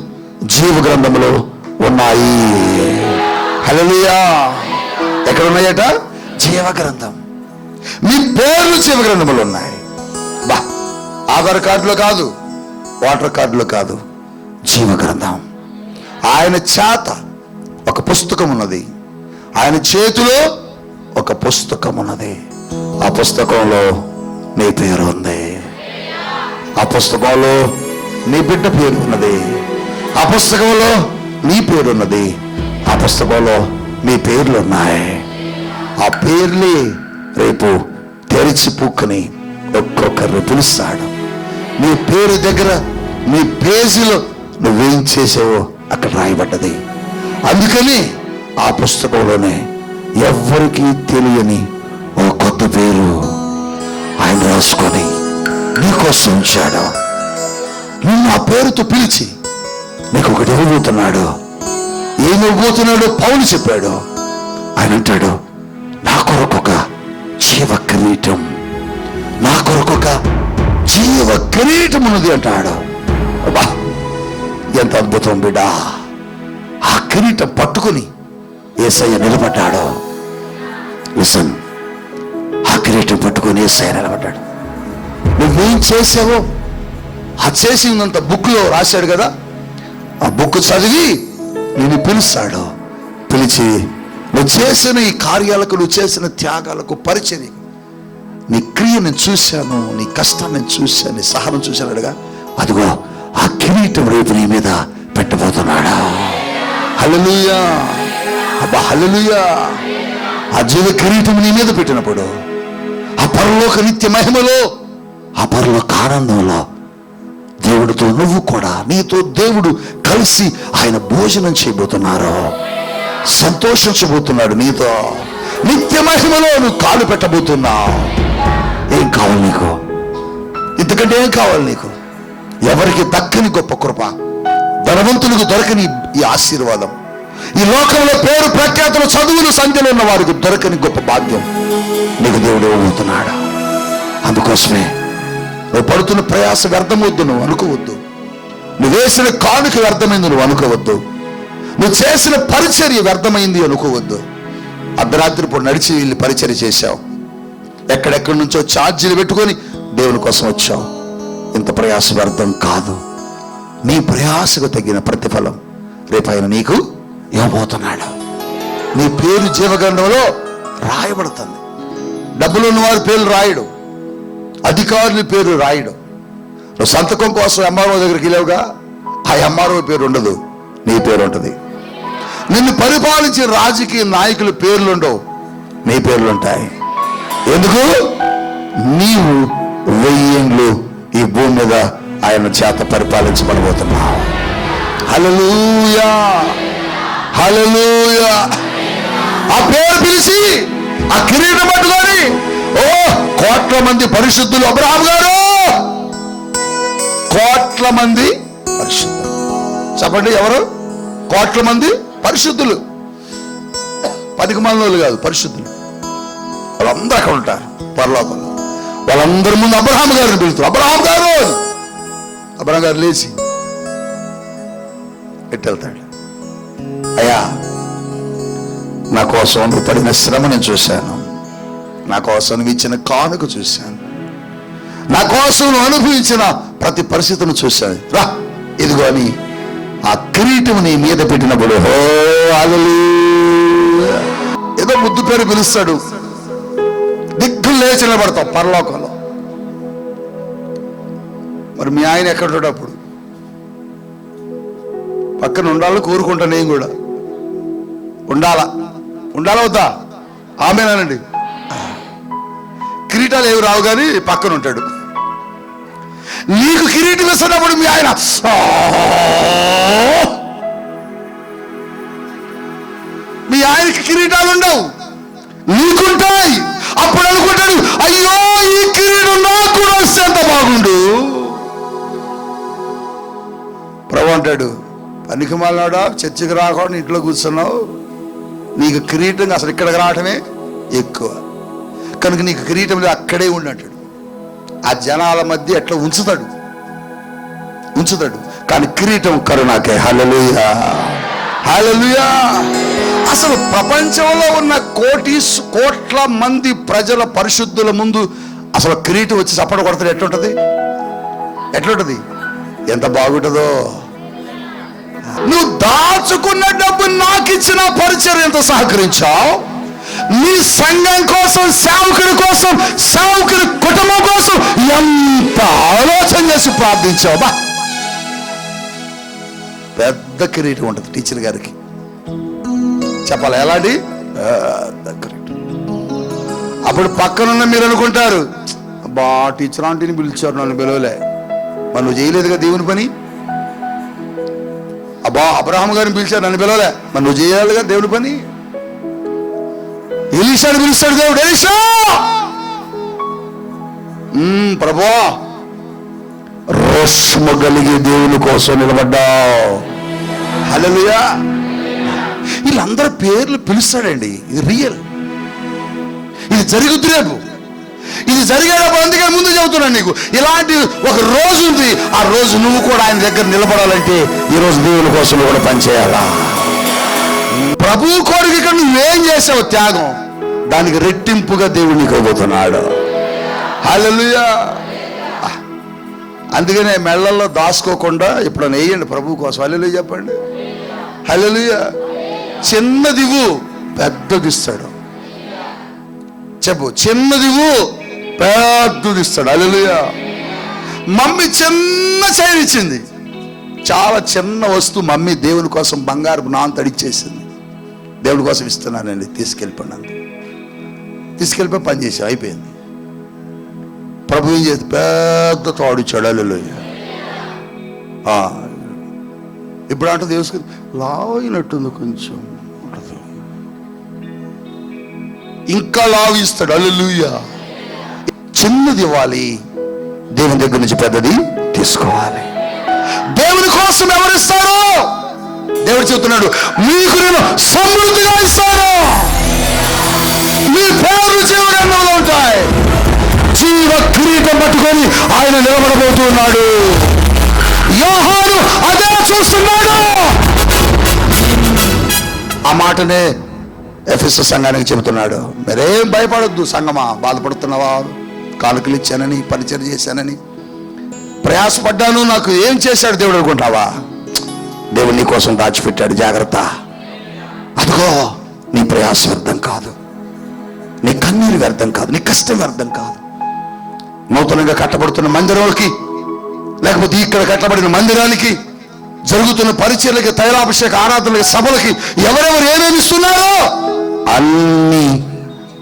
జీవ గ్రంథంలో ఉన్నాయి. హల్లెలూయా. ఎక్కడ ఉన్నాయట? జీవ గ్రంథం. మీ పేర్లు జీవ గ్రంథంలో ఉన్నాయి. బా, ఆధార్ కార్డులో కాదు, వాటర్ కార్డులో కాదు, జీవ గ్రంథం. ఆయన చేత ఒక పుస్తకం ఉన్నది, ఆయన చేతిలో ఒక పుస్తకం ఉన్నది. ఆ పుస్తకంలో నీ పేరు ఉంది, ఆ పుస్తకంలో నీ బిడ్డ పేరు ఉన్నది, ఆ పుస్తకంలో నీ పేరు ఉన్నది, ఆ పుస్తకంలో మీ పేర్లు ఉన్నాయి. ఆ పేర్లే రేపు తెరిచి పుక్కుని ఒక్కొక్కరిని పిలుస్తాడు. నీ పేరు దగ్గర, నీ పేజీలో నువ్వేం చేసావో అక్కడ రాయబడ్డది. అందుకని ఆ పుస్తకంలోనే ఎవ్వరికీ తెలియని ఓ కొత్త పేరు ఆయన రాసుకొని నీకోసం ఉంచాడు. నిన్ను ఆ పేరుతో పిలిచి నీకు ఒకటి ఇవ్వబోతున్నాడు. ఏమి ఇవ్వబోతున్నాడో పౌలు చెప్పాడు. ఆయన అంటాడు, నా కొరకొక జీవ కిరీటం, నా కొరకొక జీవ కిరీటం ఉన్నది అంటాడు. అబ్బా, ఎంత అద్భుతం బిడ్డా. ఆ కిరీటం పట్టుకుని యేసయ్య నిలబడ్డాడు. లిసన్, ఆ కిరీటం పట్టుకుని యేసయ్య నిలబడ్డాడు. నువ్వేం చేసావో ఆ చేసిందంత బుక్లో రాశాడు కదా, ఆ బుక్ చదివి నేను పిలుస్తాడు. పిలిచి నువ్వు చేసిన ఈ కార్యాలకు, నువ్వు చేసిన త్యాగాలకు, పరిచర్య, నీ క్రియ నేను చూశాను, నీ కష్టాన్ని నేను చూశాను, నీ సహనం చూశానుగా, అదిగో ఆ కిరీటం రేపు నీ మీద పెట్టబోతున్నాడా. హల్లెలూయా. అబ్బా, హల్లెలూయా. ఆ జీవ కిరీటం నీ మీద పెట్టినప్పుడు ఆ పరలోక నిత్య మహిమలో, ఆ పరలోక ఆనందంలో దేవుడితో నువ్వు కూడా, నీతో దేవుడు కలిసి ఆయన భోజనం చేయబోతున్నారు, సంతోషించబోతున్నాడు. నీతో నిత్య మహిమలో నువ్వు కాలు పెట్టబోతున్నావు. ఏం కావాలి నీకు? ఇంతకంటే ఏం కావాలి నీకు? ఎవరికి దక్కని గొప్ప కృప, ధనవంతులకు దొరకని ఈ ఆశీర్వాదం, ఈ లోకంలో పేరు ప్రఖ్యాతులు, చదువులు, సంఖ్యలో ఉన్న వారికి దొరకని గొప్ప భాగ్యం నీకు దేవుడు ఇవ్వబోతున్నాడు. అందుకోసమే నువ్వు పడుతున్న ప్రయాస వ్యర్థమవద్దు నువ్వు అనుకోవద్దు. నువ్వు వేసిన కానుక వ్యర్థమైంది నువ్వు అనుకోవద్దు. నువ్వు చేసిన పరిచర్య వ్యర్థమైంది అనుకోవద్దు. అర్ధరాత్రి పూట నడిచి వెళ్ళి పరిచర్య చేశావు, ఎక్కడెక్కడి నుంచో ఛార్జీలు పెట్టుకొని దేవుని కోసం వచ్చావు. ఇంత ప్రయాస వ్యర్థం కాదు. నీ ప్రయాసకు తగిన ప్రతిఫలం రేపు ఆయన నీకు ఇవ్వబోతున్నాడు. నీ పేరు జీవగ్రంథంలో రాయబడుతుంది. డబ్బులు ఉన్నవారి పేర్లు రాయడు, అధికారుల పేరు రాయడు. నువ్వు సంతకం కోసం ఎంఆర్ఓ దగ్గరికి వెళ్ళావుగా, ఆ ఎంఆర్ఓ పేరు ఉండదు, నీ పేరు ఉంటుంది. నిన్ను పరిపాలించే రాజకీయ నాయకుల పేర్లు ఉండవు, నీ పేర్లు ఉంటాయి. ఎందుకు? నీవు 1000 ఏండ్లు ఈ భూమి మీద ఆయన చేత పరిపాలించబడబోతున్నాం. హల్లెలూయా, హల్లెలూయా. ఆ పేరు పిలిచి ఆ కిరీటం పట్టుకొని, ఓ కోట్ల మంది పరిశుద్ధులు, అబ్రహాం గారు కోట్ల మంది పరిశుద్ధులు. చెప్పండి, ఎవరు? కోట్ల మంది పరిశుద్ధులు. 10 మంది కాదు, పరిశుద్ధులు. వాళ్ళందరూ అక్కడ ఉంటారు పరలోకంలో. వాళ్ళందరి ముందు అబ్రహాం గారిని పిలుస్తారు, అబ్రహాం గారు. అబ్రహాం గారు లేచి ఎట్టెళ్తాడు, అయ్యా నా కోసం నువ్వు పడిన శ్రమ నేను చూశాను, నా కోసం నువ్వు ఇచ్చిన కానుక చూశాను, నా కోసం నువ్వు అనుభవించిన ప్రతి పరిస్థితిని చూశాను. రా ఇదిగో అని ఆ కిరీటం నీ మీద పెట్టినప్పుడు, ఓ హల్లెలూయా, ఏదో ముద్దు పేరు పిలుస్తాడు, దిగ్గులు లేచి నిలబడతాం పరలోకంలో. మరి మీ ఆయన ఎక్కడ అప్పుడు పక్కన ఉండాలని కోరుకుంటా, నేను కూడా ఉండాలా వద్దా? ఆమేనండి. కిరీటాలు ఏవి రావు కానీ పక్కన ఉంటాడు. నీకు కిరీటం ఇస్తున్నప్పుడు మీ ఆయన మీ ఆయనకి కిరీటాలు ఉండవు, నీకుంటాయి. అప్పుడు అనుకుంటాడు, అయ్యో ఈ కిరీటం నాకు కూడా వస్తే ఎంత బాగుండు. ప్రభు అంటాడు, పనికి మాలినాడా, చర్చికి రాకుండా ఇంట్లో కూర్చున్నావు, నీకు కిరీటం అసలు ఇక్కడికి రావటమే ఎక్కువ, కనుక నీకు కిరీటం అక్కడే ఉండంటాడు. ఆ జనాల మధ్య ఎట్లా ఉంచుతాడు, కానీ కిరీటం కరుణాకే. హల్లెలూయా, హల్లెలూయా. అసలు ప్రపంచంలో ఉన్న కోట్ల మంది ప్రజల పరిశుద్ధుల ముందు అసలు కిరీటం వచ్చి చప్పట కొడతాడు. ఎట్లుంటది? ఎంత బాగుంటుందో. నువ్వు దాచుకున్న డబ్బు నాకు ఇచ్చిన పరిచయం ఎంత సహకరించావు, నీ సంఘం కోసం, సేవకుడి కోసం, సేవకుడి కుటుంబం కోసం ఎంత ఆలోచన చేసి ప్రార్థించావు. బా పెద్ద కిరీటం ఉంటుంది టీచర్ గారికి. చెప్పాలి ఎలాంటి అప్పుడు పక్కనున్న మీరు అనుకుంటారు, అబ్బా టీచర్ ఆంటీని పిలిచారు, నన్ను పిలవలే, మరి నువ్వు చేయలేదుగా దేవుని పని. అబ్బా అబ్రహాం గారిని పిలిచారు, నన్ను పిలవలే, మరి నువ్వు చేయాలిగా దేవుని పని. ఎలీషాని పిలుస్తాడు దేవుడు, ఎలీషా ప్రభా రోషము కలిగి దేవుని కోసం నిలబడ్డావు. హల్లెలూయా. వీళ్ళందరూ పేర్లు పిలుస్తాడండి. ఇది రియల్, ఇది జరుగుద్ది రేపు, ఇది జరిగేటప్పుడు. అందుకని ముందు చెబుతున్నాను నీకు, ఇలాంటి ఒక రోజు ఉంది. ఆ రోజు నువ్వు కూడా ఆయన దగ్గర నిలబడాలంటే ఈ రోజు దేవుని కోసం నువ్వు కూడా పనిచేయాలా. ప్రభువు కోరిక ఇక్కడ నువ్వేం చేసావు త్యాగం, దానికి రెట్టింపుగా దేవుడు నీకు ఇవ్వబోతున్నాడు. హల్లెలూయా. అందుకనే మెళ్ళల్లో దాచుకోకుండా ఇప్పుడు వేయండి ప్రభువు కోసం. హల్లెలూయా చెప్పండి. హల్లెలూయా. చిన్నదివు పెద్దది ఇస్తాడు. చెప్పు, చిన్నదివు పెద్దది ఇస్తాడు. హల్లెలూయా. మమ్మీ చిన్న చైన్ ఇచ్చింది, చాలా చిన్న వస్తువు. మమ్మీ దేవుని కోసం బంగారు నాన్ తడిచ్చేసింది, దేవుడి కోసం ఇస్తున్నానండి, తీసుకెళ్ళిపోయినాను. తీసుకెళ్ళిపోయి పని చేసి అయిపోయింది. ప్రభు ఏం చేసి పెద్ద తాడిచ్చాడు. హల్లెలూయా. ఇప్పుడు అంటే దేవుసుకుని లావినట్టుంది, కొంచెం ఉంటుంది, ఇంకా లావిస్తాడు. హల్లెలూయా. చిన్నది ఇవ్వాలి, దేవుని దగ్గర నుంచి పెద్దది తీసుకోవాలి. దేవుని కోసం ఎవరిస్తారు? దేవుడు చెబుతున్నాడు, మీకు నేను సమృద్ధిగా ఇస్తాను, మీ పేర్లు జీవగ్రంథంలో ఉంటాయి. జీవ కిరీటం పట్టుకొని ఆయన నిలబడబోతున్నాడు. యోహాను అదే చూస్తున్నాడు. ఆ మాటనే ఎఫెసు సంఘానికి చెబుతున్నాడు. మీరేం భయపడొద్దు సంఘమా, బాధపడుతున్నావా, కానుకలు ఇచ్చానని, పరిచయం చేశానని, ప్రయాసపడ్డాను, నాకు ఏం చేశాడు దేవుడు అనుకుంటావా? దేవుడు నీ కోసం దాచిపెట్టాడు, జాగ్రత్త. అదిగో నీ ప్రయాసం వ్యర్థం కాదు, నీ కన్నీరు వ్యర్థం కాదు, నీ కష్టం వ్యర్థం కాదు. నూతనంగా కట్టబడుతున్న మందిరాలకి, లేకపోతే ఇక్కడ కట్టబడిన మందిరానికి, జరుగుతున్న పరిచర్లకి, తైలాభిషేక ఆరాధనలకి, సభలకి ఎవరెవరు ఏమేమి ఇస్తున్నారో అన్నీ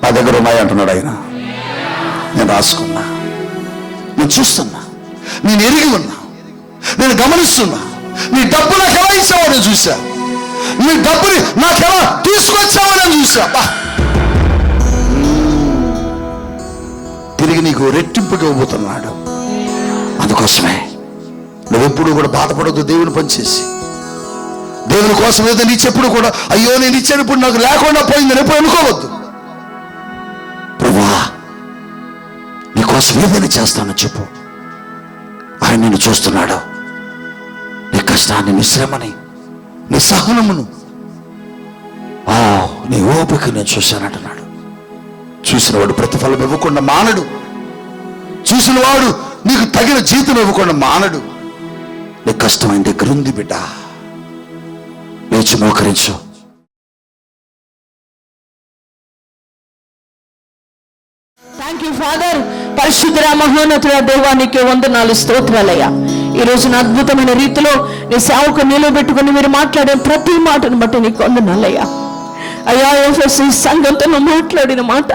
నా దగ్గర ఉన్నాయి అంటున్నాడు ఆయన. నేను రాసుకున్నా, నేను చూస్తున్నా, నేను ఎరిగి ఉన్నా. నేను గమనిస్తున్నా. నీ డబ్బు నాకు ఎలా ఇచ్చావో నేను చూసా, నీ డబ్బుని నాకు ఎలా తీసుకొచ్చావో నేను చూసా. తిరిగి నీకు రెట్టింపుగా ఇవ్వబోతున్నాడు. అందుకోసమే నువ్వెప్పుడు కూడా బాధపడద్దు. దేవుని పనిచేసి దేవుని కోసం ఏదో నీచెప్పుడు కూడా అయ్యో నేను ఇచ్చాను ఇప్పుడు నాకు లేకుండా పోయిందని ఎప్పుడు అనుకోవద్దు. ప్రభువా నీకోసం ఏదైనా చేస్తానో చెప్పు. ఆయన నిన్ను చూస్తున్నాడు. నీ కష్టాన్ని, నీ శ్రమని, నీ సహనమును, నీ ఓపిక నేను చూశానంటున్నాడు. చూసినవాడు ప్రతిఫలం ఇవ్వకుండా మానడు. చూసినవాడు నీకు తగిన జీతం ఇవ్వకుండా మానడు. నీ కష్టమైన దగ్గర ఉంది బిడ్డ, లేచి మోకరించు.
Thank you father. పరిశుద్ధ మహోన్నతుల దేవానికి వందనాలు, స్తోత్రాలయ్యా. ఈ రోజున అద్భుతమైన రీతిలో నీ సేవకు నిలబెట్టుకుని మీరు మాట్లాడే ప్రతి మాటను బట్టి నీకు వందనాలయ్యా. అయ్యా ఎఫ్ఎస్సి సంఘంతో నువ్వు మాట్లాడిన మాట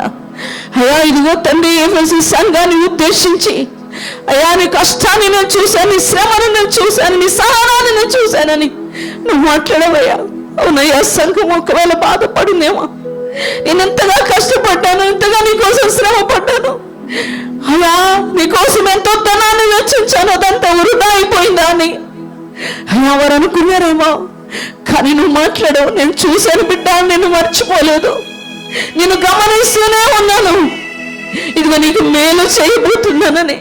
అయ్యా, ఇదిగో తండ్రి ఎఫ్ఎస్సి సంఘాన్ని ఉద్దేశించి అయ్యా నీ కష్టాన్ని నేను చూశాను, నీ శ్రమను నేను చూశాను, నీ సహనాన్ని నేను చూశానని నువ్వు మాట్లాడవయ్యా. అవునయ్యా, సంఘం ఒకవేళ బాధపడిందేమో, నేను ఎంతగా కష్టపడ్డాను, ఎంతగా నీకోసం శ్రమ పడ్డాను అయ్యా, నీకోసం ఎంతో ధనాన్ని వెచ్చించాను, అదంతా వృధా అయిపోయిందా అని అయ్యా వారు అనుకున్నారేమో. కానీ నువ్వు మాట్లాడావు, నేను చూశాను బిడ్డ, నేను మర్చిపోలేదు, నేను గమనిస్తూనే ఉన్నాను, ఇదిగో నీకు మేలు చేయబోతున్నానని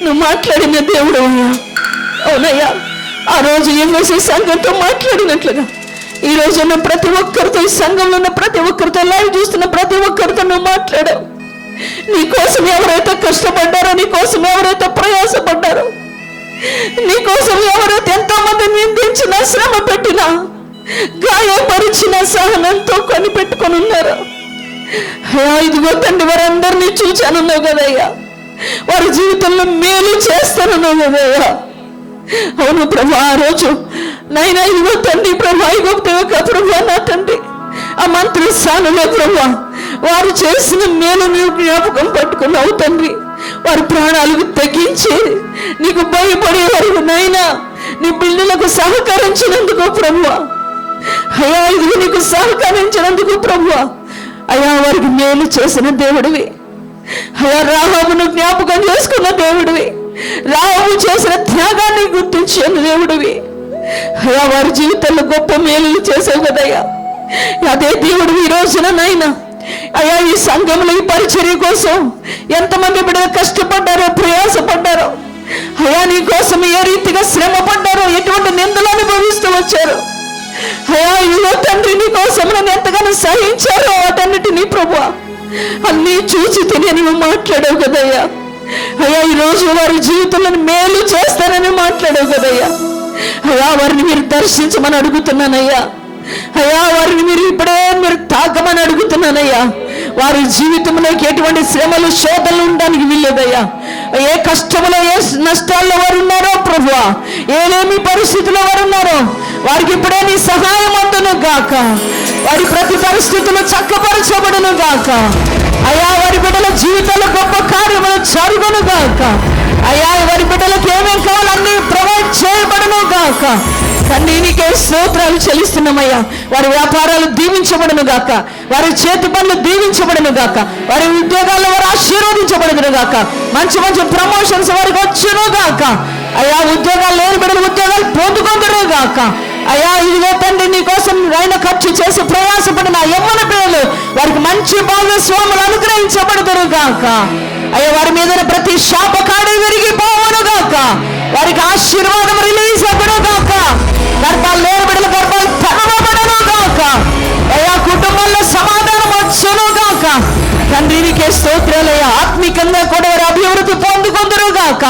నువ్వు మాట్లాడిన దేవుడు అయ్యా. అవునయ్యా, ఆ రోజు ఎఫ్ఎస్సి సంఘంతో మాట్లాడినట్లుగా ఈ రోజు ఉన్న ప్రతి ఒక్కరితో, ఈ సంఘంలో ఉన్న ప్రతి ఒక్కరితో, లైవ్ చూస్తున్న ప్రతి ఒక్కరితో నువ్వు మాట్లాడావు. నీకోసం ఎవరైతే కష్టపడ్డారో, నీకోసం ఎవరైతే ప్రయాసపడ్డారో, నీకోసం ఎవరైతే ఎంతో మంది నిందించిన, శ్రమ పెట్టిన, గాయపరిచిన, సహనంతో కొనిపెట్టుకొని ఉన్నారు అయ్యా. ఇదిగో తండ్రి వారందరినీ చూచానున్నావు కదయ్యా, వారి జీవితంలో మేలు చేస్తానన్నావు కదయ్యా. అవును ప్రభా, ఆ రోజు నైనా ఇదిగో తండ్రి ప్రభా, ప్రభా నా తండ్రి ఆ మంత్రి స్థానంలో ప్రభా వారు చేసిన మేలు నీవు జ్ఞాపకం పట్టుకున్నావు తండ్రి. వారి ప్రాణాలకు తగ్గించి నీకు భయపడే వరకు నైనా నీ బిడ్డలకు సహకరించినందుకు ప్రభువా అయ్యా, ఇదిగో నీకు సహకరించినందుకు ప్రభువా అయ్యా, వారికి మేలు చేసిన దేవుడివి అయ్యా. రాహాబును జ్ఞాపకం చేసుకున్న దేవుడివి, రాహాబు చేసిన త్యాగాన్ని గుర్తించిన దేవుడివి అయ్యా. వారి జీవితంలో గొప్ప మేలు చేసావు కదయ్యా. అదే దేవుడు ఈ రోజున నైనా అయ్యా, ఈ సంఘంలో ఈ పరిచర్య కోసం ఎంతమంది బిడ్డలు కష్టపడ్డారో, ప్రయాసపడ్డారో అయ్యా, నీ కోసం ఏ రీతిగా శ్రమ పడ్డారో, ఎటువంటి నిందలు అనుభవిస్తూ వచ్చారు అయ్యా. ఇదిగో తండ్రి నీ కోసం నన్ను ఎంతగానో సహించారో వాటన్నిటినీ ప్రభువా అన్నీ చూసి తిని నువ్వు మాట్లాడావు కదయ్యా అయ్యా. ఈ రోజు వారి జీవితంలో మేలు చేస్తానని మాట్లాడావు కదయ్యా అయ్యా. వారిని మీరు దర్శించమని అడుగుతున్నానయ్యా అయ్యా. వారిని మీరు ఇప్పుడే మీరు తాకమని అడుగుతున్నానయ్యా. వారి జీవితంలోకి ఎటువంటి శ్రమలు, శోధనలు ఉండడానికి వీల్లేదయ్యా. ఏ కష్టంలో, ఏ నష్టాల్లో వారు ఉన్నారో ప్రభువా, ఏమేమి పరిస్థితుల్లో వారు ఉన్నారో వారికి ఇప్పుడే నీ సహాయం అందును గాక. వారి ప్రతి పరిస్థితులు చక్కపరచబడును గాక అయ్యా. వారి బిడ్డల జీవితంలో గొప్ప కార్యములు జరుగును గాక అయ్యా. వారి బిడ్డలకు ఏమేం కావాలన్నీ ప్రొవైడ్ చేయబడును గాక. తండ్రి నీకే స్తోత్రాలు చెల్లిస్తున్నామయ్యా. వారి వ్యాపారాలు దీవించబడును గాక, వారి చేతి పనులు దీవించబడును గాక, వారి ఉద్యోగాల్లో వారు ఆశీర్వదించబడును గాక, మంచి మంచి ప్రమోషన్స్ వారికి వచ్చును గాక అయ్యా. ఉద్యోగాలు లేని బిడ్డలు ఉద్యోగాలు పొందుకుందరు గాక అయ్యా. ఇదిగో తండ్రి నీ కోసం ఆయన ఖర్చు చేసి ప్రయాసపడిన యవ్వన పిల్లలు వారికి మంచి భాగస్వాములు అనుగ్రహించబడుదురు గాక అయ్యా. వారి మీద ప్రతి శాపకాడి విరిగిపోవును గాక, వారికి ఆశీర్వాదం రిలీజ్ అవ్వను గాక, గర్భాలు లేని బిడ్డలు గర్భాలు తెరవబడను గాక అయ్యా. కుటుంబంలో సమాధానం వచ్చును గాక తండ్రి నీకే స్తోత్రాలయ్యా. ఆత్మీకంగా కూడా వారి అభివృద్ధి పొందుకుందరు గాక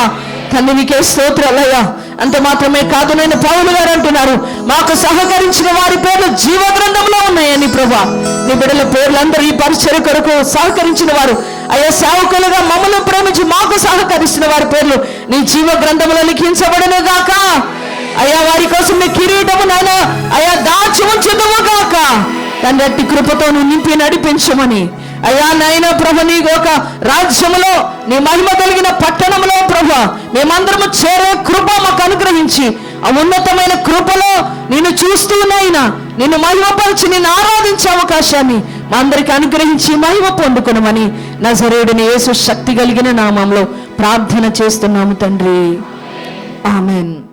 తండ్రి నీకే స్తోత్రాలయ్యా. అంత మాత్రమే కాదు, నేను పౌలు గారు అంటున్నారు, మాకు సహకరించిన వారి పేర్లు జీవ గ్రంథంలో ఉన్నాయని ప్రభా. నీ బిడ్డల పేర్లందరూ ఈ పరిచర్య కొరకు సహకరించిన వారు అయ్యా, సేవకులుగా మమ్మల్ని ప్రేమించి మాకు సహకరిస్తున్న వారి పేర్లు నీ జీవ గ్రంథంలో లిఖించబడును గాక అయ్యా. వారి కోసం నీ కిరీటము నాయన అయ్యా దాచి ఉంచుదువు గాక తండ్రి. అట్టి కృపతో నువ్వు నింపి నడిపించమని అయ్యా నాయన ప్రభు, నీ ఒక రాజ్యములో, నీ మహిమ కలిగిన పట్టణంలో ప్రభు మేమందరము చేరే కృప మాకు అనుగ్రహించి, ఆ ఉన్నతమైన కృపలో నిన్ను చూస్తూనైనా నిన్ను మహిమపరిచి నిన్ను ఆరాధించే అవకాశాన్ని మా అందరికి అనుగ్రహించి మహిమ పొందుకునమని నజరేయుడైన యేసు శక్తి కలిగిన నామంలో ప్రార్థన చేస్తున్నాము తండ్రి. ఆమెన్.